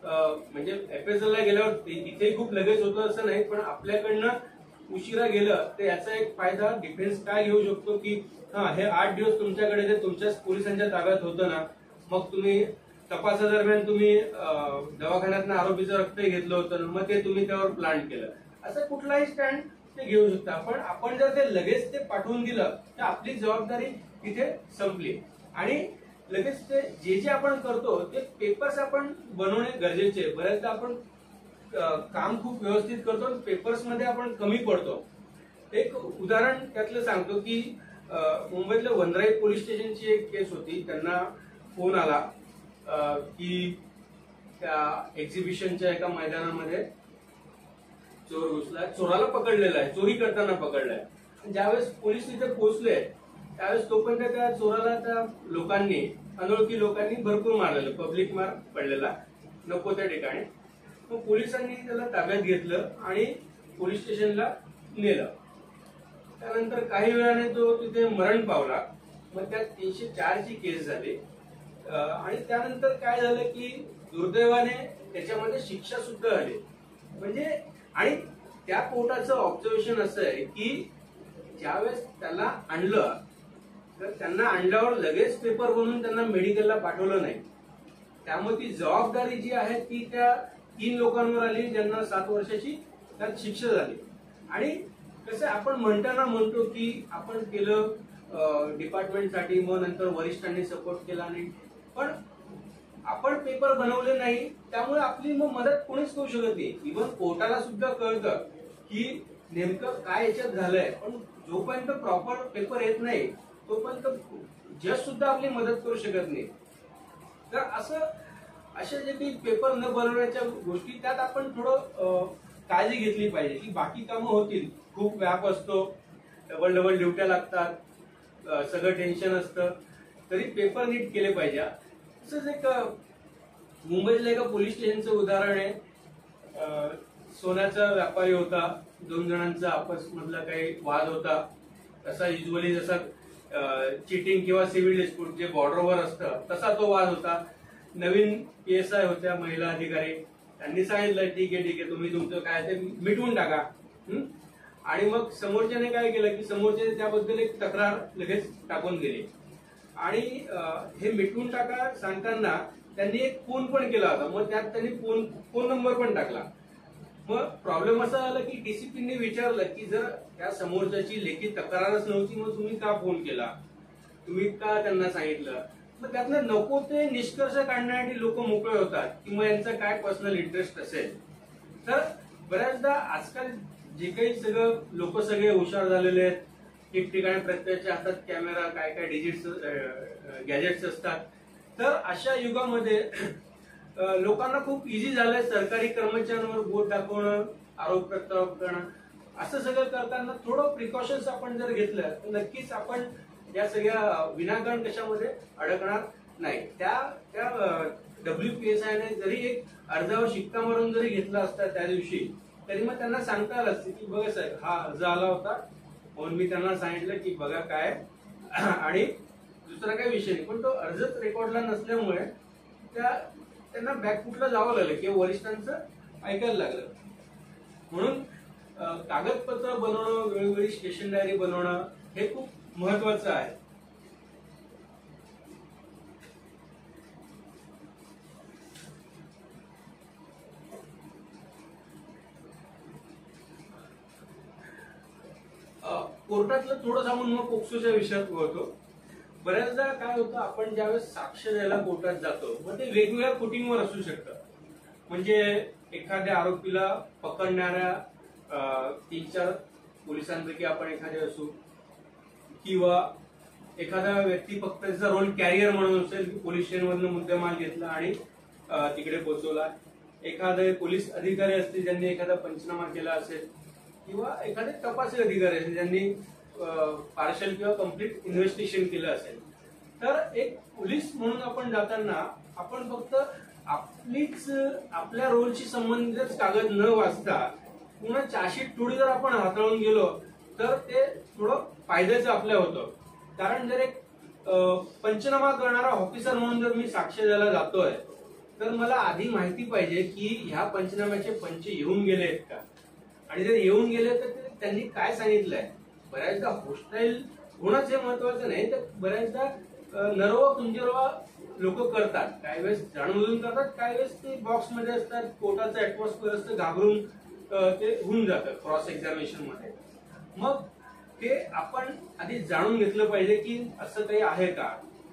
S2: म्हणजे FSL ला गेल्यावर तिथे खूप लगेच होतं असं नाही, पण आपल्याकडनं उशिरा गेलं तर याचा एक फायदा डिफेन्स काय घेऊ शकतो की हे 8 दिवस तुमच्याकडे जे तुमच्या पोलिसांच्या ताब्यात होतं ना, मग तुम्ही तपासादरम्यान तुम्ही दवाखान्यातनं आरोपीचं रक्तही घेतलं होतं, मग ते तुम्ही त्यावर प्लांट केलं, असं कुठलाही स्टँड ते घेऊ शकता. पण आपण जर ते लगेच ते पाठवून दिलं तर आपली जबाबदारी तिथे संपली. आणि लगेच ते जे आपण करतो ते पेपर्स आपण बनवणे गरजेचे. बऱ्याचदा आपण काम खूप व्यवस्थित करतो, पेपर्स मध्ये आपण कमी पडतो. एक उदाहरण त्यातलं सांगतो की मुंबईतल्या वनराई पोलीस स्टेशनची एक केस होती. त्यांना फोन आला की त्या एक्झिबिशनच्या एका मैदानामध्ये चोर घुसला, चोराला पकडलेला आहे, चोरी करताना पकडलाय. ज्यावेळेस पोलीस तिथे पोहोचले त्यावेळेस तोपर्यंत त्या चोराला त्या लोकांनी, अनोळखी लोकांनी भरपूर मारलेलं, पब्लिक मार पडलेला नको त्या ठिकाणी. मग पोलिसांनी त्याला ताब्यात घेतलं आणि पोलीस स्टेशनला नेलं. त्यानंतर काही वेळाने तो तिथे मरण पावला. मग त्यात 304 ची केस झाली. आणि त्यानंतर काय झालं की दुर्दैवाने त्याच्यामध्ये शिक्षा सुद्धा झाली. म्हणजे आणि त्या कोर्टाचं ऑब्झर्वेशन असं आहे की ज्यावेळेस त्याला आणलं तर त्यांना आणल्यावर लगेच पेपर बनवून त्यांना मेडिकलला पाठवलं नाही. त्यामुळे ती जबाबदारी जी आहे ती त्या 3 लोकांवर आली ज्यांना 7 वर्षाची त्यात शिक्षा झाली. आणि कसं आपण म्हणतो की आपण केलं डिपार्टमेंटसाठी, मग नंतर वरिष्ठांनी सपोर्ट केला नाही, पण आपण पेपर बनवले नाही त्यामुळे आपली मग मदत कोणीच करू शकत नाही. इव्हन कोर्टाला सुद्धा कळतं की नेमकं काय याच्यात झालंय, पण जोपर्यंत प्रॉपर पेपर येत नाही तोपर्यंत जज सुद्धा आपली मदत करू शकत नाही. तर असे जे काही पेपर न बनवण्याच्या गोष्टी त्यात आपण थोडं काळजी घेतली पाहिजे की बाकी कामं होतील, खूप व्याप असतो, डबल ड्युट्या लागतात, सगळं टेन्शन असतं, तरी पेपर नीट केले पाहिजे. असंच एक मुंबईतल्या एका पोलीस स्टेशनचं उदाहरण आहे. सोन्याचा व्यापारी होता, 2 जणांचा आपस मधला काही वाद होता. तसा युजली जसा चिटिंग किंवा सिव्हिल डिस्प्यूट जे बॉर्डरवर असतं तसा तो वाद होता. नवीन PSI होत्या महिला अधिकारी, त्यांनी सांगितलं ठीक आहे तुम्ही तुमचं काय ते मिटवून टाका. आणि मग समोरच्याने काय केलं की समोरच्याने त्याबद्दल एक तक्रार लगेच टाकून दिली. आणि हे मिटवून टाका सांगताना त्यांनी एक फोन पण केला होता. मग त्यात त्यांनी फोन नंबर पण टाकला. मग प्रॉब्लेम असा झाला की DCPने विचारलं की जर त्या समोरच्याची लेखी तक्रारच नव्हती मग तुम्ही का फोन केला, तुम्ही का त्यांना सांगितलं. मग त्यातनं नको ते निष्कर्ष काढण्यासाठी लोक मोकळे होतात किंवा यांचा काय पर्सनल इंटरेस्ट असेल. तर बऱ्याचदा आजकाल जे काही सगळं लोक सगळे हुशार झालेले आहेत, ठिकठिकाणी प्रत्येकाच्या हातात कॅमेरा, काय काय गॅजेट्स असतात. तर अशा युगामध्ये लोकांना खूप इझी झालंय सरकारी कर्मचाऱ्यांवर बोट दाखवणं, आरोप प्रत्यारोप करणं. असं सगळं करताना थोडं प्रिकॉशन्स आपण जर घेतलं तर नक्कीच आपण या सगळ्या विनाकारण कशामध्ये अडकणार नाही. त्या WPSIने जरी एक अर्जावर शिक्का मारून जरी घेतला असता त्या दिवशी, तरी मग त्यांना सांगता आलं असतं की बघा साहेब हा अर्ज आला होता म्हणून मी त्यांना सांगितलं की बघा काय आणि दुसरा काही विषय नाही. पण तो अर्जच रेकॉर्डला नसल्यामुळे त्यांना बॅकफुटला जावं लागलं किंवा वरिष्ठांचं ऐकायला लागलं. म्हणून कागदपत्र बनवणं, वेळोवेळी स्टेशन डायरी बनवणं हे खूप महत्वाचं आहे. कोर्टातलं थोडं सांगून मग पोक्सोच्या विषयात बोलतो. बऱ्याचदा काय होतं, आपण ज्यावेळेस साक्ष द्यायला कोर्टात जातो मग ते वेगवेगळ्या फुटिंगवर असू शकतं. म्हणजे एखाद्या आरोपीला पकडणाऱ्या 3-4 पोलिसांपैकी आपण एखादे असू, किंवा एखादा व्यक्ती फक्त त्याचा रोल कॅरियर म्हणून असेल, पोलीस स्टेशनमधून मुद्देमाल घेतला आणि तिकडे पोहोचवला. एखादे पोलीस अधिकारी असतील ज्यांनी एखादा पंचनामा केला असेल, किंवा एखादे तपासी अधिकारी असतील ज्यांनी पार्शल किंवा कम्प्लीट इन्व्हेस्टिगेशन केलं असेल. तर एक पोलीस म्हणून आपण जाताना आपण फक्त आपल्या रोलशी संबंधित कागद न वाचता पुन्हा चार्जशीट थोडी जर आपण हाताळून गेलो तर ते थोडं फायद्याचं आपल्या होतं. कारण जर एक पंचनामा करणारा ऑफिसर म्हणून जर मी साक्ष द्यायला जातोय तर मला आधी माहिती पाहिजे की ह्या पंचनाम्याचे पंच येऊन गेले आहेत का, आणि जर येऊन गेले तर त्यांनी काय सांगितलंय. बऱ्याचदा होस्टाईल होणंच हे महत्वाचं नाही, तर बऱ्याचदा नरवा कुंजरवा लोक करतात. काही वेळेस जाणून करतात, काही वेळेस ते बॉक्समध्ये असतात, कोर्टाचं ऍटमॉस्फिअर असतं, घाबरून ते होऊन जातं क्रॉस एक्झामिनेशन मध्ये. मग ते आपण आधी जाणून घेतलं पाहिजे की असं काही आहे का,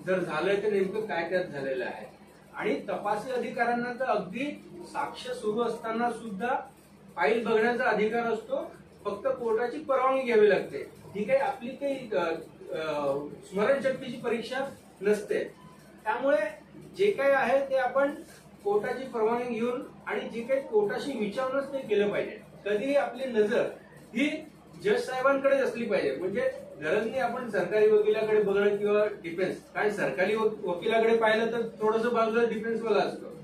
S2: जर झालंय तर नेमकं काय त्यात झालेलं आहे. आणि तपासी अधिकाऱ्यांना तर अगदी साक्ष सुरू असताना सुद्धा फाईल बघण्याचा अधिकार असतो, फक्त कोर्टाची परवानगी घ्यावी लागते. ही काही आपली काही स्मरणशक्तीची परीक्षा नसते. त्यामुळे जे काही आहे ते आपण कोर्टाची परवानगी घेऊन आणि जे काही कोर्टाशी विचारूनच ते केलं पाहिजे. कधीही आपली नजर ही जज साहेबांकडेच असली पाहिजे. म्हणजे गरज नाही आपण सरकारी वकिलाकडे बघणं किंवा डिफेन्स, कारण सरकारी वकिलाकडे पाहिलं तर थोडंसं बाजूला डिफेन्सवाला असतो.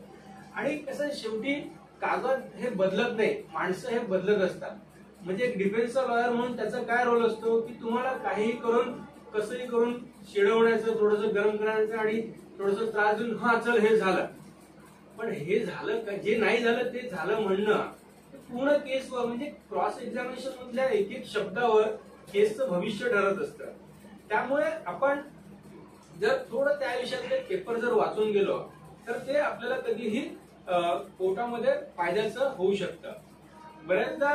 S2: आणि कसं शेवटी कागद हे बदलत नाही, माणसं हे बदलत असतात. म्हणजे एक डिफेन्सचा लॉयर म्हणून त्याचा काय रोल असतो की तुम्हाला काहीही करून कसंही करून चिडवण्याचं, थोडंसं गरम करायचं आणि थोडंसं त्रास देऊन हा चल हे झालं. पण हे झालं का, जे नाही झालं ते झालं म्हणणं पूर्ण केसवर, म्हणजे क्रॉस एक्झामिनेशन मधल्या एक एक शब्दावर केसचं भविष्य ठरत असतं. त्यामुळे आपण जर थोडं त्या विषयातले पेपर जर वाचून गेलो तर ते आपल्याला कधीही कोर्टामध्ये फायद्याचं होऊ शकतं. बऱ्याचदा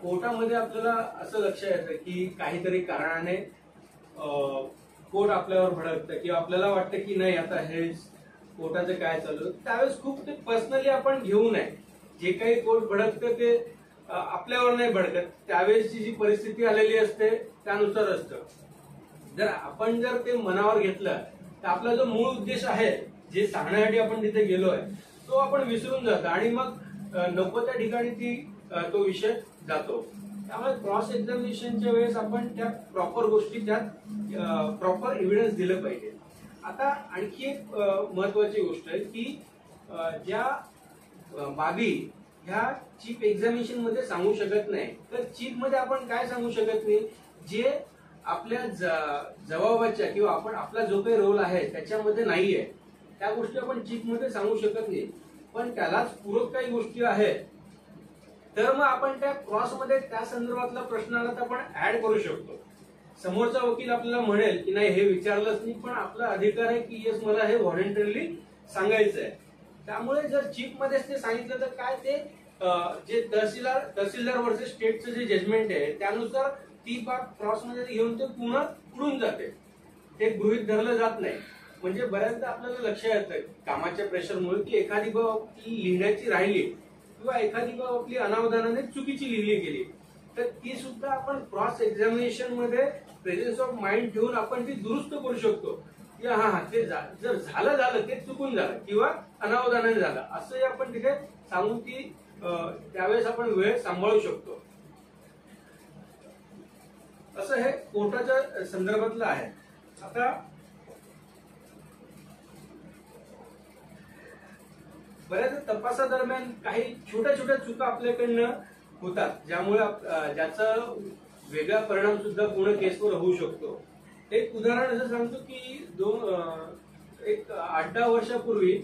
S2: कोर्टामध्ये आपल्याला असं लक्षात येतं की काहीतरी कारणाने कोर्ट आपल्यावर भडकतं किंवा आपल्याला वाटतं की नाही आता हे कोर्टाचं काय चालू, त्यावेळेस खूप ते पर्सनली आपण घेऊ नये. जे काही कोर्ट भडकतं ते आपल्यावर नाही भडकत, त्यावेळेसची जी परिस्थिती आलेली असते त्यानुसार असतं. जर ते मनावर घेतलं तर आपला जो मूळ उद्देश आहे, जे सांगण्यासाठी आपण तिथे गेलोय, तो आपण विसरून जातो आणि मग नको त्या ठिकाणी तो विषय जातो. त्यामुळे क्रॉस एक्झामिनेशनच्या वेळेस आपण त्या प्रॉपर गोष्टी, त्यात प्रॉपर एव्हिडन्स दिलं पाहिजे. आता आणखी एक महत्वाची गोष्ट आहे की ज्या बाबी ह्या चीफ एक्झामिनेशन मध्ये सांगू शकत नाही, तर चीफ मध्ये आपण काय सांगू शकत नाही, जे आपल्या जबाबाच्या किंवा आपण आपला जो काही रोल आहे त्याच्यामध्ये नाहीये, त्या गोष्टी आपण चीफ मध्ये सांगू शकत नाही. पण त्यालाच पूरक काही गोष्टी आहेत तर मग आपण त्या क्रॉसमध्ये त्या संदर्भातला प्रश्नाला तर आपण ऍड करू शकतो. समोरचा वकील आपल्याला म्हणेल की नाही हे विचारलंच नाही, पण आपला अधिकार आहे की येस मला हे व्हॉलंटरीली सांगायचं आहे. त्यामुळे जर चीफ मध्येच ते सांगितलं तर काय ते जे तहसीलदार वर्सेस स्टेटचं जे जजमेंट आहे त्यानुसार ती बाब क्रॉसमध्ये घेऊन ते पुन्हा पुढून जाते, ते गृहीत धरलं जात नाही. म्हणजे बऱ्याचदा आपल्याला लक्ष येतं कामाच्या प्रेशरमुळे की एखादी बाब आपली लिहिण्याची राहिली किंवा एखादी बाब आपली अनावधानाने चुकीची लिहिली गेली तर ती सुद्धा आपण क्रॉस एक्झामिनेशन मध्ये प्रेझेन्स ऑफ माइंड ठेवून आपण ती दुरुस्त करू शकतो की हा ते जर झालं ते चुकून झालं किंवा अनावधानाने झालं असंही आपण तिथे सांगून ती त्यावेळेस आपण वेळ सांभाळू शकतो. असं हे कोर्टाच्या संदर्भातलं आहे. आता बऱ्याच तपासादरम्यान काही छोट्या छोट्या चुका आपल्याकडनं होतात ज्याचा वेगळा परिणाम सुद्धा पूर्ण केसवर होऊ शकतो. एक उदाहरण असं सांगतो की एक 8-10 वर्षापूर्वी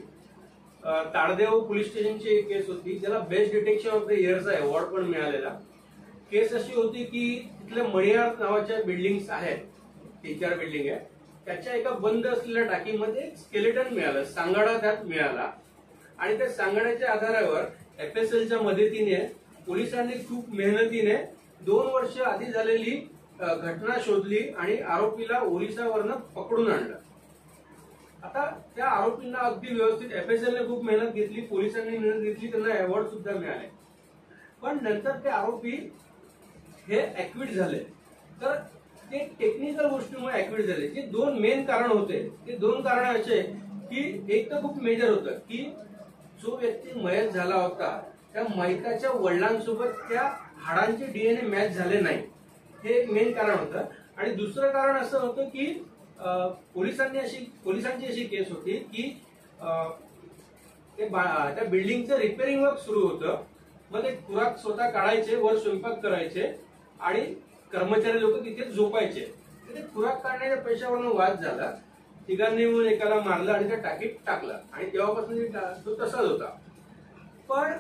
S2: ताडदेव पोलीस स्टेशनची एक केस होती ज्याला बेस्ट डिटेक्शन ऑफ द इयरचा अवॉर्ड पण मिळालेला. केस अशी होती की तिथल्या मणियार नावाच्या बिल्डिंग्स आहेत, 3-4 बिल्डिंग आहे, त्याच्या एका बंद असलेल्या टाकीमध्ये एक स्केलेटन मिळालं, सांगाडा त्यात मिळाला आणि त्या सांगाड्याच्या आधारावर FSLच्या मदतीने पोलिसांनी खूप मेहनतीने 2 वर्ष आधी झालेली घटना शोधली आणि आरोपीला ओरिसावरनं पकडून आणलं. आता त्या आरोपींना अगदी व्यवस्थित FSLने खूप मेहनत घेतली, पोलिसांनी मेहनत घेतली, त्यांना अवॉर्ड सुद्धा मिळाले. पण नंतर ते आरोपी हे ऍक्विट झाले. तर ते टेक्निकल गोष्टीमुळे ऍक्विट झाले. जे 2 मेन कारण होते ते 2 कारण असे की एक तर खूप मेजर होतं की जो व्यक्ती मयत झाला होता त्या मयताच्या वडिलांसोबत त्या हाडांचे DNA मॅच झाले नाही, हे मेन कारण होतं. आणि दुसरं कारण असं होतं की पोलिसांची अशी केस होती की त्या बिल्डिंगचं रिपेअरिंग वर्क सुरू होतं. मग ते खुराक स्वतः काढायचे, वर स्वयंपाक करायचे आणि कर्मचारी लोक तिथे झोपायचे. ते खुराक काढण्याच्या पैशावरून वाद झाला, तिघांनी मिळून एकाला मारलं आणि त्या टाकीत टाकलं आणि तेव्हापासून तो तसाच होता. पण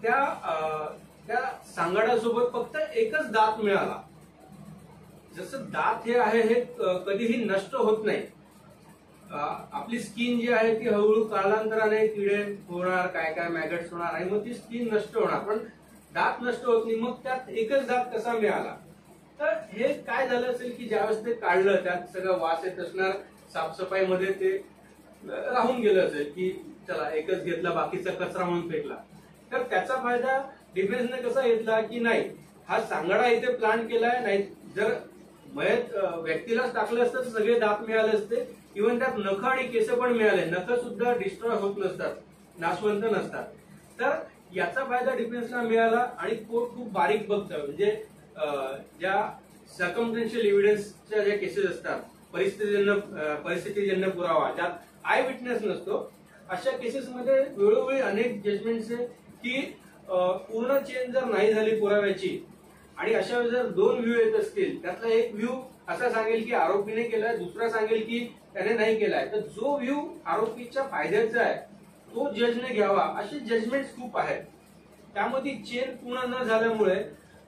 S2: त्या सांगाड्यासोबत फक्त एकच दात मिळाला. जसं दात हे आहे हे कधीही नष्ट होत नाही. आपली स्किन जी आहे ती हळूहळू कालांतराने किडे होणार, काय मॅगट्स होणार आणि मग ती स्किन नष्ट होणार, पण दात नष्ट होत नाही. मग त्यात एकच दात कसा मिळाला? तर हे काय झालं असेल की ज्यावेळेस ते काढलं त्यात सगळं वास येत असणार, साफसफाईमध्ये ते राहून गेलं असेल की चला एकच घेतला, बाकीचा कचरा म्हणून फेकला. तर त्याचा फायदा डिफेन्सने कसा घेतला की नाही हा सांगाडा इथे प्लांट केलाय, नाही जर मयत व्यक्तीलाच टाकलं असतं तर सगळे दात मिळाले असते. इव्हन त्यात नख आणि केस पण मिळाले, नख सुद्धा डिस्ट्रॉय होत नसतात, नाशवंत नसतात. तर याचा फायदा डिफेन्सला मिळाला आणि कोर्ट खूप बारीक बघतं. म्हणजे ज्या सर्कमस्टन्शियल एव्हिडन्सच्या ज्या केसेस असतात, परिस्थितीजन्य पुरावा ज्यात आय विटनेस नसतो, अशा केसेसमध्ये वेळोवेळी अनेक जजमेंट्स आहे की पूर्ण चेंज जर नाही झाली पुराव्याची आणि अशा वेळी जर 2 व्ह्यू येत असतील, त्यातला एक व्ह्यू असा सांगेल की आरोपीने केलाय, दुसरा सांगेल की त्याने नाही केलाय, तर जो व्ह्यू आरोपीच्या फायद्याचा आहे तो जजने घ्यावा. असे जजमेंट खूप आहेत. त्यामध्ये चेन पूर्ण न झाल्यामुळे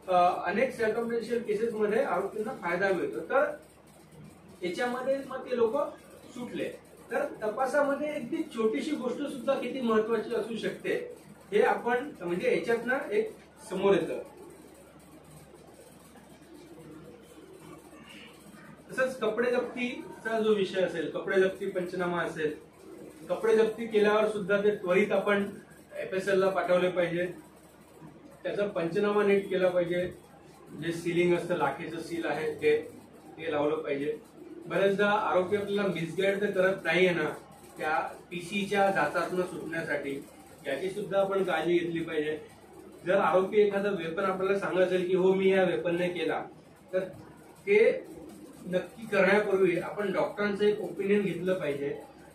S2: अनेक सर्कमस्टन्शियल केसेसमध्ये आरोपींना फायदा मिळतो. तर याच्यामध्ये मग ते लोक सुटले. तर तपासामध्ये अगदी छोटीशी गोष्ट सुद्धा किती महत्वाची असू शकते हे आपण म्हणजे याच्यातनं एक समोर येतं. तसंच कपडे जप्तीचा जो विषय असेल, कपडे जप्ती पंचनामा असेल, कपडे जप्ती केल्यावर सुद्धा ते त्वरित आपण FSLला पाठवले पाहिजे. त्याचा पंचनामा नीट केला पाहिजे. जे सीलिंग असतं, लाखेचं सील आहे ते लावलं पाहिजे. बऱ्याचदा आरोपी आपल्याला मिसगाईड तर करत नाहीये ना त्या PCच्या जाचातनं सुटण्यासाठी, याची सुद्धा आपण काळजी घेतली पाहिजे. जर आरोपी एखादा वेपन आपल्याला सांगत असेल की हो मी या वेपनने केला, तर ते नक्की करण्यापूर्वी आपण डॉक्टरांचं एक ओपिनियन घेतलं पाहिजे.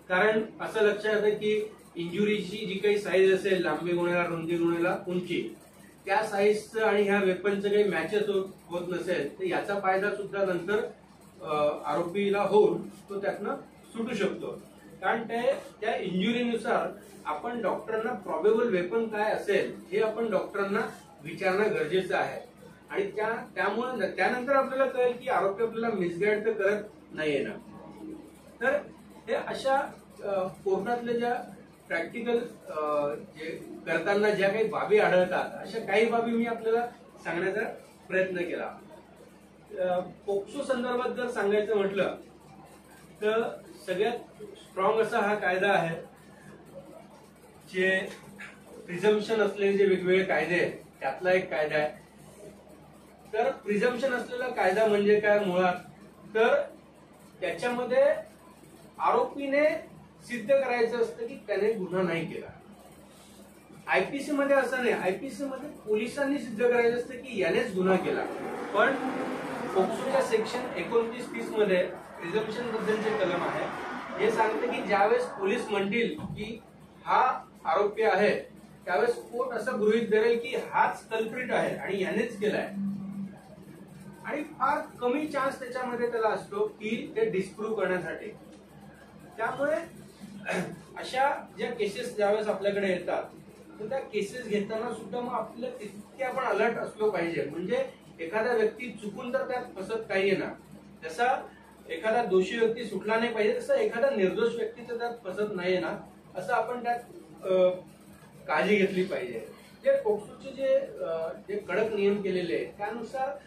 S2: कारण असं लक्षात येतं की इंजुरीची जी काही साईज असेल, लांबी गुणेला रुंदी गुणेला उंची, त्या साईजचं आणि ह्या वेपनचं काही मॅचेस होत नसेल तर याचा फायदा सुद्धा नंतर आरोपीला होऊन तो त्यातनं सुटू शकतो. कारण त्या इंजुरीनुसार आपण डॉक्टरांना प्रॉबेबल वेपन काय असेल हे आपण डॉक्टरांना विचारणं गरजेचं आहे. आणि त्यामुळे त्यानंतर आपल्याला कळेल की आरोपी आपल्याला मिसगाईड तर करत नाहीये ना. तर हे अशा कोर्टातल्या ज्या प्रॅक्टिकल जे करताना ज्या काही बाबी आढळतात अशा काही बाबी मी आपल्याला सांगण्याचा प्रयत्न केला. पोक्सो संदर्भात जर सांगायचं म्हटलं तर सगळ्यात स्ट्रॉंग असा हा कायदा आहे. जे प्रिझम्पशन असलेले जे वेगवेगळे कायदे आहेत त्यातला एक कायदा आहे. तर प्रिझम्पशन असलेला कायदा म्हणजे काय मुळात, तर त्याच्यामध्ये आरोपीने सिद्ध करायचं असतं की त्याने गुन्हा नाही केला. आयपीसी मध्ये असं नाही, आयपीसी मध्ये पोलिसांनी सिद्ध करायचं असतं की यानेच गुन्हा केला. पण पोक्सोच्या सेक्शन 29-30 मध्ये प्रिझम्पशन बद्दलचे कलम आहे. हे सांगते की ज्यावेळेस पोलीस म्हणतील की हा आरोपी आहे त्यावेळेस कोर्ट असं गृहीत धरेल की हाच कल्प्रिट आहे आणि यानेच केलाय. आणि फार कमी चान्स त्याच्यामध्ये त्याला असतो की ते डिस्प्रूव्ह करण्यासाठी. त्यामुळे अशा ज्या केसेस ज्यावेळेस आपल्याकडे येतात तर त्या केसेस घेताना सुद्धा मग आपलं तितके आपण अलर्ट असलो पाहिजे. म्हणजे एखादा व्यक्ती चुकून तर त्यात फसत काही ना, जसा एखादा दोषी व्यक्ती सुटला नाही पाहिजे तसं एखादा निर्दोष व्यक्ती तर त्यात फसत नाहीये ना, असं आपण त्यात काळजी घेतली पाहिजे. जे पोक्सोचे जे कडक नियम केलेले आहेत त्यानुसार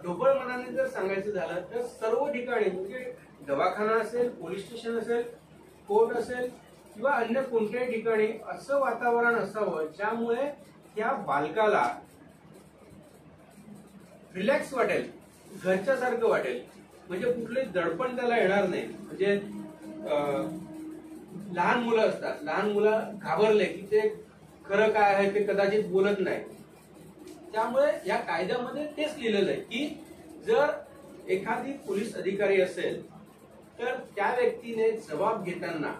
S2: ढोबळ मनाने जर सांगायचं झालं तर सर्व ठिकाणी म्हणजे दवाखाना असेल, पोलीस स्टेशन असेल, कोर्ट असेल किंवा अन्य कोणत्याही ठिकाणी असं वातावरण असावं ज्यामुळे त्या बालकाला रिलॅक्स वाटेल, घरच्यासारखं वाटेल. म्हणजे कुठलंही दडपण त्याला येणार नाही. म्हणजे लहान मुलं असतात, लहान मुलं घाबरले की ते खरं काय आहे ते कदाचित बोलत नाही. त्यामुळे या कायद्यामध्ये तेच लिहिलेलं आहे की जर एखादी पोलीस अधिकारी असेल तर त्या व्यक्तीने जबाब घेताना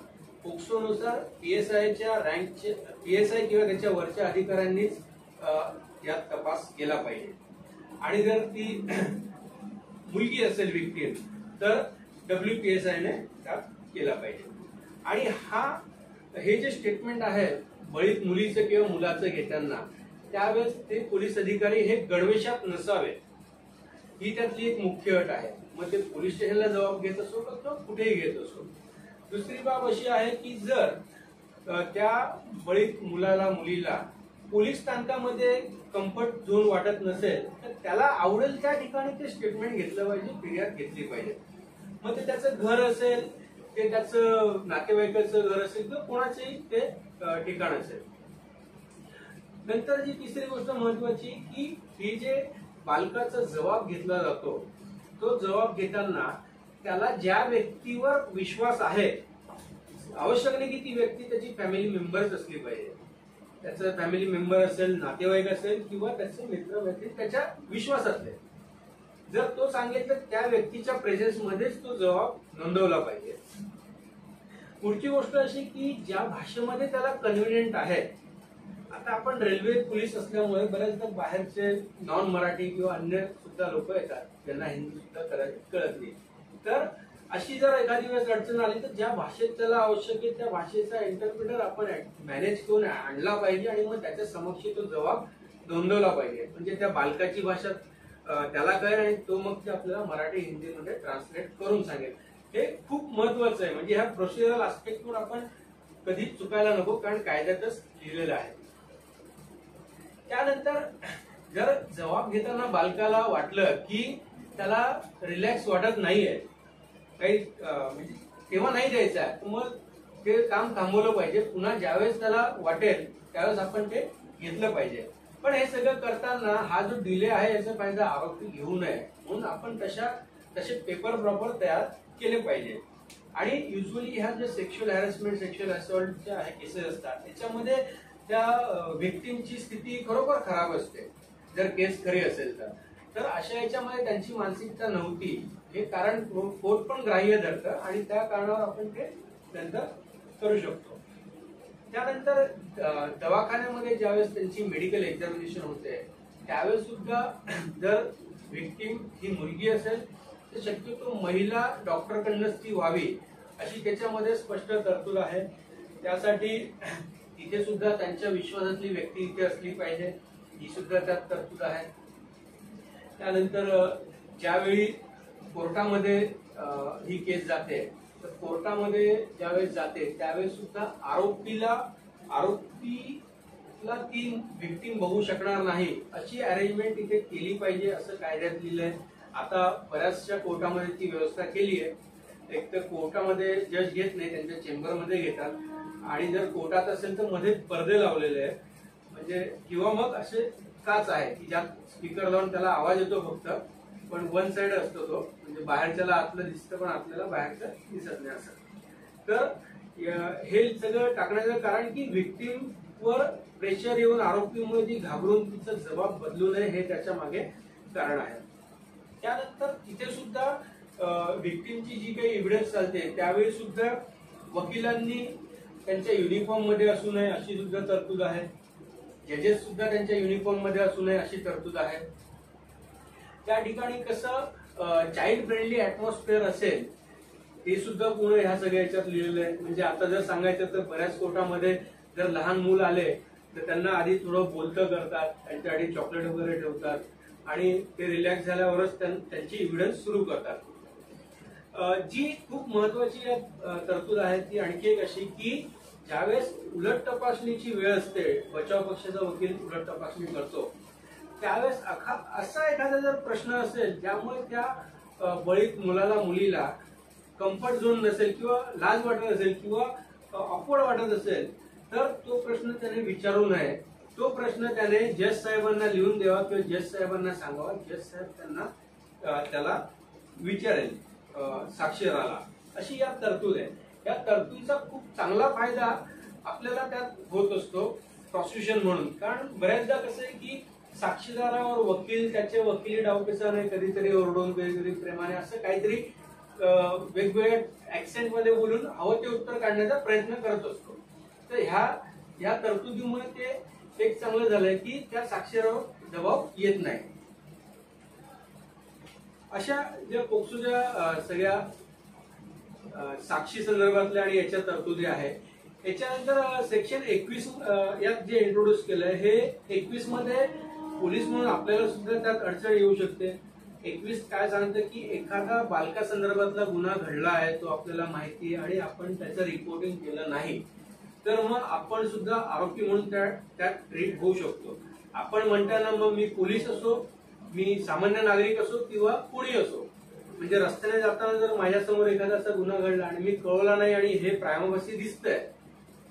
S2: पोक्सोनुसार पीएसआयच्या रँकचे पीएसआय किंवा त्याच्या वरच्या अधिकाऱ्यांनीच यात तपास केला पाहिजे. आणि जर ती मुलगी असेल विक्टीम तर WPSI ने त्यात केला पाहिजे. आणि हे जे स्टेटमेंट आहे बळीत मुलीचं किंवा मुलाचं घेताना त्यावेळेस ते पोलीस अधिकारी हे गणवेशात नसावे ही त्यातली एक मुख्य अट आहे. मग ते पोलीस स्टेशनला जबाब घेत असो किंवा कुठेही घेत असो. दुसरी बाब अशी आहे की जर त्या बळीत मुलाला मुलीला पोलीस स्थानकामध्ये कम्फर्ट झोन वाटत नसेल तर त्याला आवडेल त्या ठिकाणी ते स्टेटमेंट घेतलं पाहिजे, फिर्याद घेतली पाहिजे. मग ते त्याचं घर असेल, ते त्याचं नातेवाईकाचं घर असेल किंवा कोणाचंही ते ठिकाण असेल. नंतर जी तिसरी गोष्ट महत्वाची की ही जे बालकाचा जबाब घेतला जातो तो जबाब घेताना त्याला ज्या व्यक्तीवर विश्वास आहे, आवश्यक नाही की ती व्यक्ती त्याची फॅमिली मेंबर्स असली पाहिजे, त्याचं फॅमिली मेंबर असेल, नातेवाईक असेल किंवा त्याचे मित्र मैत्रीण त्याच्या विश्वासातले, जर तो सांगेल तर त्या व्यक्तीच्या प्रेझेन्स मध्येच तो जबाब नोंदवला पाहिजे. पुढची गोष्ट अशी की ज्या भाषेमध्ये त्याला कन्व्हिनियंट आहे. आता आपण रेल्वे पोलीस असल्यामुळे बऱ्याचदा बाहेरचे नॉन मराठी किंवा अन्य सुद्धा लोक येतात ज्यांना हिंदी सुद्धा कळत नाही. तर अशी जर एखादी वेळेस अडचण आली तर ज्या भाषेत त्याला आवश्यक आहे त्या भाषेचा इंटरप्रिटर आपण मॅनेज करून आणला पाहिजे आणि मग त्याच्या समक्ष तो जबाब नोंदवला पाहिजे. म्हणजे त्या बालकाची भाषा त्याला कळेल आणि तो मग ते आपल्याला मराठी हिंदीमध्ये ट्रान्सलेट करून सांगेल. हे खूप महत्वाचं आहे. म्हणजे ह्या प्रोसिजरल आस्पेक्टवर आपण कधीच चुकायला नको कारण कायद्यातच लिहिलेलं आहे. त्यानंतर जर जबाब घेताना बालकाला वाटलं की त्याला रिलॅक्स वाटत नाहीये काही म्हणजे तेव्हा नाही द्यायचं आहे तर मग ते काम थांबवलं पाहिजे. पुन्हा ज्यावेळेस त्याला वाटेल त्यावेळेस आपण ते घेतलं पाहिजे. पण हे सगळं करताना हा जो डिले आहे याचा फायदा आरोपी घेऊ नये म्हणून आपण तसे पेपर प्रॉपर तयार केले पाहिजे. आणि युजली ह्या ज्या सेक्शुअल हॅरेसमेंट, सेक्शुअल असॉल्टच्या केसेस असतात त्याच्यामध्ये त्या व्यक्तींची स्थिती खरोखर खराब असते जर केस खरी असेल तर अशा याच्यामध्ये त्यांची मानसिकता नव्हती हे कारण कोर्ट पण ग्राह्य धरतं आणि त्या कारणावर आपण ते नंतर करू शकतो. त्यानंतर दवाखान्यामध्ये ज्यावेळेस त्यांची मेडिकल एक्झामिनेशन होते त्यावेळेस सुद्धा जर व्हिक्टीम ही मुलगी असेल तर शक्यतो महिला डॉक्टरकडनंच ती व्हावी अशी त्याच्यामध्ये स्पष्ट तरतूद आहे. त्यासाठी इथे सुद्धा त्यांच्या विश्वासातली व्यक्ती इथे असली पाहिजे, ही सुद्धा त्यात तरतूद आहे. त्यानंतर ज्यावेळी कोर्टामध्ये ही केस जाते तर कोर्टामध्ये ज्यावेळेस जाते त्यावेळेस सुद्धा आरोपीला ती व्हिक्टीम बघू शकणार नाही अशी अरेंजमेंट इथे केली पाहिजे असं कायद्यात लिहिलंय. आता बऱ्याचशा कोर्टामध्ये ती व्यवस्था केली आहे. एक तर कोर्टामध्ये जज घेत नाही, त्यांच्या चेंबरमध्ये घेतात आणि जर कोर्टात असेल तर मध्ये पडदे लावलेले आहेत म्हणजे किंवा मग असे काच आहे की ज्यात स्पीकर लावून त्याला आवाज येतो फक्त, पण वन साइड असतो तो, म्हणजे बाहेरच्याला आतलं दिसतं पण आपल्याला बाहेरचं दिसत नाही असं. तर हे सगळं टाकण्याचं कारण की व्हिक्टीम वर प्रेशर येऊन आरोपीमुळे ती घाबरून तिचा जबाब बदलू नये हे त्याच्या मागे कारण आहे. त्यानंतर तिथे सुद्धा व्हिक्टीमची जी काही एव्हिडन्स चालते त्यावेळी सुद्धा वकिलांनी त्यांच्या युनिफॉर्म मध्ये असू नये अशी सुद्धा तरतूद आहे. जजेस सुद्धा त्यांच्या युनिफॉर्म मध्ये असू नये अशी तरतूद आहे. त्या ठिकाणी कसं चाइल्ड फ्रेंडली ऍटमॉस्फिअर असेल ते सुद्धा पूर्ण ह्या सगळ्या याच्यात लिहिलेलं आहे. म्हणजे आता जर सांगायचं तर बऱ्याच कोर्टामध्ये जर लहान मूल आले तर त्यांना आधी थोडं बोलतं करतात, त्यांच्या आधी चॉकलेट वगैरे ठेवतात आणि ते रिलॅक्स झाल्यावरच त्यांची एव्हिडन्स सुरू करतात. जी खूप महत्वाची तरतूद आहे ती आणखी एक अशी की ज्यावेळेस उलट तपासणीची वेळ असते, बचाव पक्षाचा वकील उलट तपासणी करतो त्यावेळेस असा एखादा जर प्रश्न असेल ज्यामुळे त्या बळीत मुलाला मुलीला कम्फर्ट झोन नसेल किंवा लाज वाटत असेल किंवा ऑकवर्ड वाटत असेल तर तो प्रश्न त्याने विचारू नये. तो प्रश्न त्याने जज साहेबांना लिहून द्यावा किंवा जज साहेबांना सांगावा. जज साहेब त्याला विचारेल साक्षीदाराला, अशी या तरतूद आहे. या तरतुदीचा खूप चांगला फायदा आपल्याला त्यात होत असतो प्रॉसिक्युशन म्हणून. कारण बऱ्याचदा कसं आहे की साक्षीदारावर वकील त्याच्या वकिली डावपेचाने कधीतरी ओरडून कधीतरी प्रेमाने असं काहीतरी वेगवेगळ्या ऍक्सेंट मध्ये बोलून हवं ते उत्तर काढण्याचा प्रयत्न करत असतो. तर ह्या तरतुदीमुळे ते एक चांगलं झालंय की त्या साक्षीदारावर दबाव येत नाही. अशा ज्या पोक्सोच्या सगळ्या साक्षी संदर्भातल्या आणि याच्या तरतुदी आहे. याच्यानंतर सेक्शन 21 यात जे इंट्रोड्यूस केलंय हे 21 मध्ये पोलीस म्हणून आपल्याला सुद्धा त्यात अडचण येऊ शकते. 21 काय सांगतं की एखादा बालका संदर्भातला गुन्हा घडला आहे, तो आपल्याला माहिती आहे आणि आपण त्याचं रिपोर्टिंग केलं नाही तर मग आपण सुद्धा आरोपी म्हणून त्यात ट्रीट होऊ शकतो. आपण म्हणताना मग मी पोलीस असो, मी सामान्य नागरिक असो किंवा कोणी असो, म्हणजे रस्त्याने जाताना जर माझ्यासमोर एखादा असा गुन्हा घडला आणि मी कळवला नाही आणि हे प्रायमोफेसी दिसतंय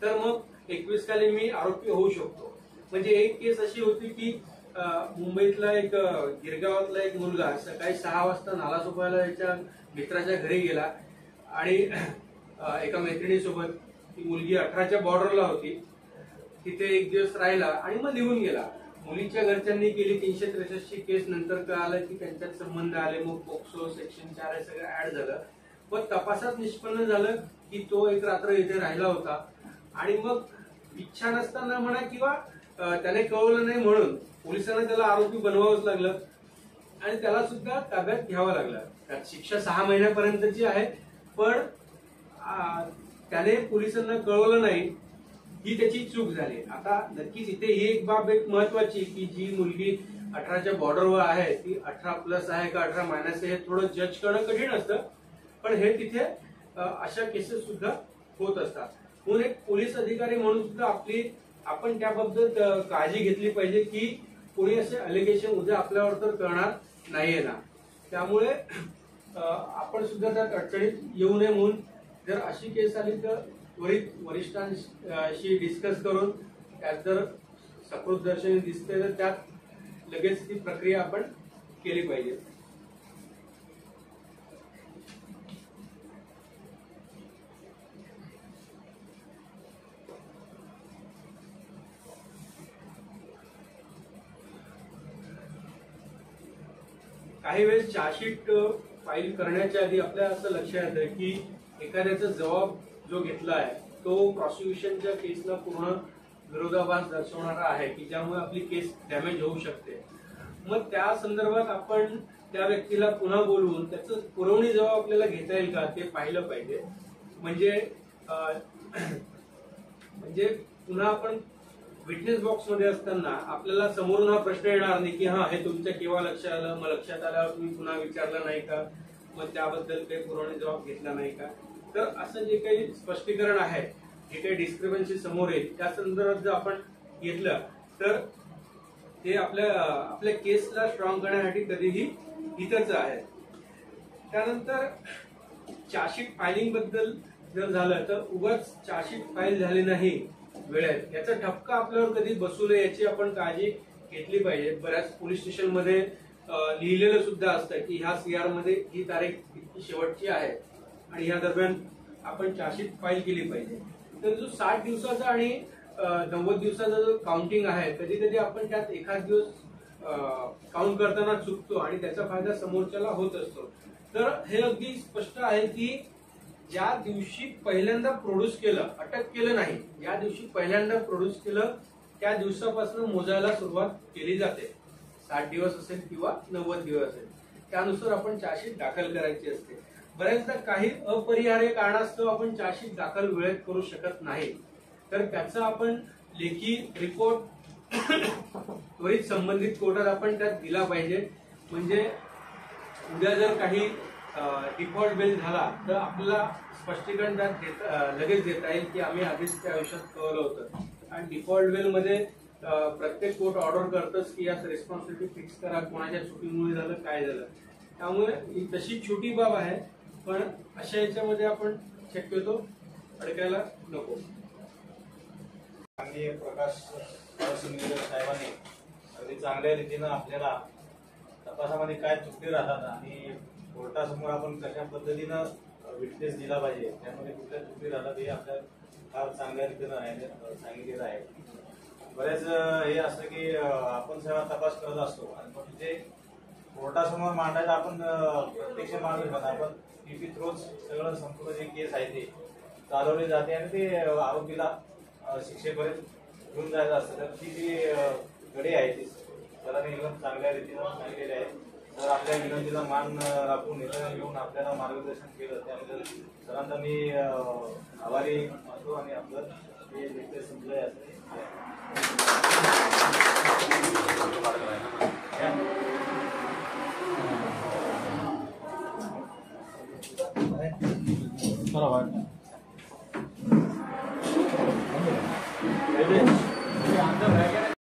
S2: तर मग 21 खाली मी आरोपी होऊ शकतो. म्हणजे एक केस अशी होती की मुंबईतला एक गिरगावातला एक मुलगा सकाळी 6 वाजता नालासोपायला त्याच्या मित्राच्या घरी गेला आणि एका मैत्रिणीसोबत, ती मुलगी 18च्या बॉर्डरला होती, तिथे एक दिवस राहिला आणि मग निघून गेला. मुलीच्या घरच्यांनी केली 363 केस. नंतर कळालं की त्यांच्यात संबंध आले, मग पोक्सो सेक्शन 4 हे सगळं ऍड झालं. पण तपासात निष्पन्न झालं की तो एक रात्र इथे राहिला होता आणि मग इच्छा नसताना म्हणा किंवा त्याने कळवलं नाही म्हणून पोलिसांना त्याला आरोपी बनवावंच लागलं आणि त्याला सुद्धा ताब्यात घ्यावं लागलं. त्यात शिक्षा 6 महिन्यापर्यंतची आहे, पण त्याने पोलिसांना कळवलं नाही ही त्याची चूक झाली. आता नक्कीच इथे ही एक बाब एक महत्वाची की जी मुलगी 18च्या बॉर्डरवर आहे ती 18+ आहे का 18 मायनस आहे हे थोडं जज करणं कठीण असतं, पण हे तिथे अशा केसेस सुद्धा होत असतात. म्हणून एक पोलीस अधिकारी म्हणून सुद्धा आपण त्याबद्दल काळजी घेतली पाहिजे की कोणी असे अलिगेशन उद्या आपल्यावर तर करणार नाहीये ना. त्यामुळे आपण सुद्धा त्यात अडचणीत येऊ नये म्हणून जर अशी केस आली तर त्वरित वरिष्ठांशी डिस्कस करून त्यात जर सकृत दर्शनी दिसते तर त्यात लगेच ती प्रक्रिया आपण केली पाहिजे. काही वेळेस चार्जशीट फाईल करण्याच्या आधी आपल्या असं लक्षात येतं की एखाद्याचा जबाब जो घेतला आहे तो प्रॉसिक्युशनच्या केसला पूर्ण विरोधाभास दर्शवणारा आहे की ज्यामुळे आपली केस डॅमेज होऊ शकते. मग त्या संदर्भात आपण त्या व्यक्तीला पुन्हा बोलवून त्याचं पुरवणी जेव्हा आपल्याला घेता येईल का ते पाहिलं पाहिजे. म्हणजे पुन्हा आपण विटनेस बॉक्समध्ये असताना आपल्याला समोरून हा प्रश्न येणार नाही की हा हे तुमच्या केव्हा लक्षात आलं, मग लक्षात आल्यावर तुम्ही पुन्हा विचारलं नाही का, मग त्याबद्दल काही पुरवणी जबाब घेतला नाही का. तर असं जे काही स्पष्टीकरण आहे, जे काही डिस्क्रिपन्सी समोर येईल त्या संदर्भात जर आपण घेतलं तर ते आपल्या केसला स्ट्रॉंग करण्यासाठी कधीही हिताचं आहे. त्यानंतर चार्जशीट फायलिंग बद्दल जर झालं तर उगाच चार्जशीट फाईल झाली नाही वेळेत याचा ठपका आपल्यावर कधी बसू नये याची आपण काळजी घेतली पाहिजे. बऱ्याच पोलीस स्टेशनमध्ये लिहिलेलं सुद्धा असतं की ह्या CR मध्ये ही तारीख इतकी शेवटची आहे आणि ह्या दरम्यान आपण चार्जशीट फाईल केली पाहिजे. तर जो 60 दिवसाचा आणि 90 दिवसाचा जो काउंटिंग आहे कधी कधी आपण त्यात एखाद दिवस काउंट करताना चुकतो आणि त्याचा फायदा समोरच्याला होत असतो. तर हे अगदी स्पष्ट आहे की ज्या दिवशी पहिल्यांदा प्रोड्यूस केलं, अटक केलं नाही, ज्या दिवशी पहिल्यांदा प्रोड्यूस केलं त्या दिवसापासून मोजायला सुरुवात केली जाते. 60 दिवस असेल किंवा 90 दिवस असेल त्यानुसार आपण चार्जशीट दाखल करायची असते. बऱ्याचदा काही अपरिहार्य कारणास्तव आपण चार्जशीट दाखल वेळेत करू शकत नाही तर त्याचा आपण लेखी रिपोर्ट त्वरित संबंधित कोर्टात आपण त्यात दिला पाहिजे. म्हणजे उद्या जर काही डिफॉल्ट बिल झाला तर आपल्याला स्पष्टीकरण त्यात लगेच देता येईल की आम्ही आधीच त्या आयुष्यात कळवलं होतं. आणि डिफॉल्ट बिल मध्ये प्रत्येक कोर्ट ऑर्डर करतच की यात रिस्पॉन्सिबिलिटी फिक्स करा, कोणाच्या चुकीमुळे झालं काय झालं. त्यामुळे ही तशी छोटी बाब आहे पण अशा याच्यामध्ये आपण शक्यतो अडकायला नको.
S3: माननीय प्रकाश साहेबांनी अगदी चांगल्या रीतीनं आपल्याला तपासामध्ये काय त्रुटी राहतात आणि कोर्टासमोर आपण कशा पद्धतीनं विटनेस दिला पाहिजे त्यामध्ये कुठल्या त्रुटी राहतात हे आपल्याला फार चांगल्या रीतीनं सांगितलेलं आहे. बरेच हे असतं की आपण सेवा तपास करत असतो आणि मग तिथे कोर्टासमोर मांडायला आपण प्रत्यक्ष मांडू शकत. आपण टीपी थ्रूच सगळं संपूर्ण जे केस आहे ते चालवले जाते आणि ते आरोपीला शिक्षेपर्यंत घेऊन जायचं असतं. तर ती जी गडी आहे ती सरांनी एकदम चांगल्या रीतीनं सांगितलेली आहे. तर आपल्या विनंतीला मान राखून इथं येऊन आपल्याला मार्गदर्शन केलं त्याबद्दल सरांचा मी आभारी असतो आणि आपलं हे लेक्चर संपलंय असं बरोबर.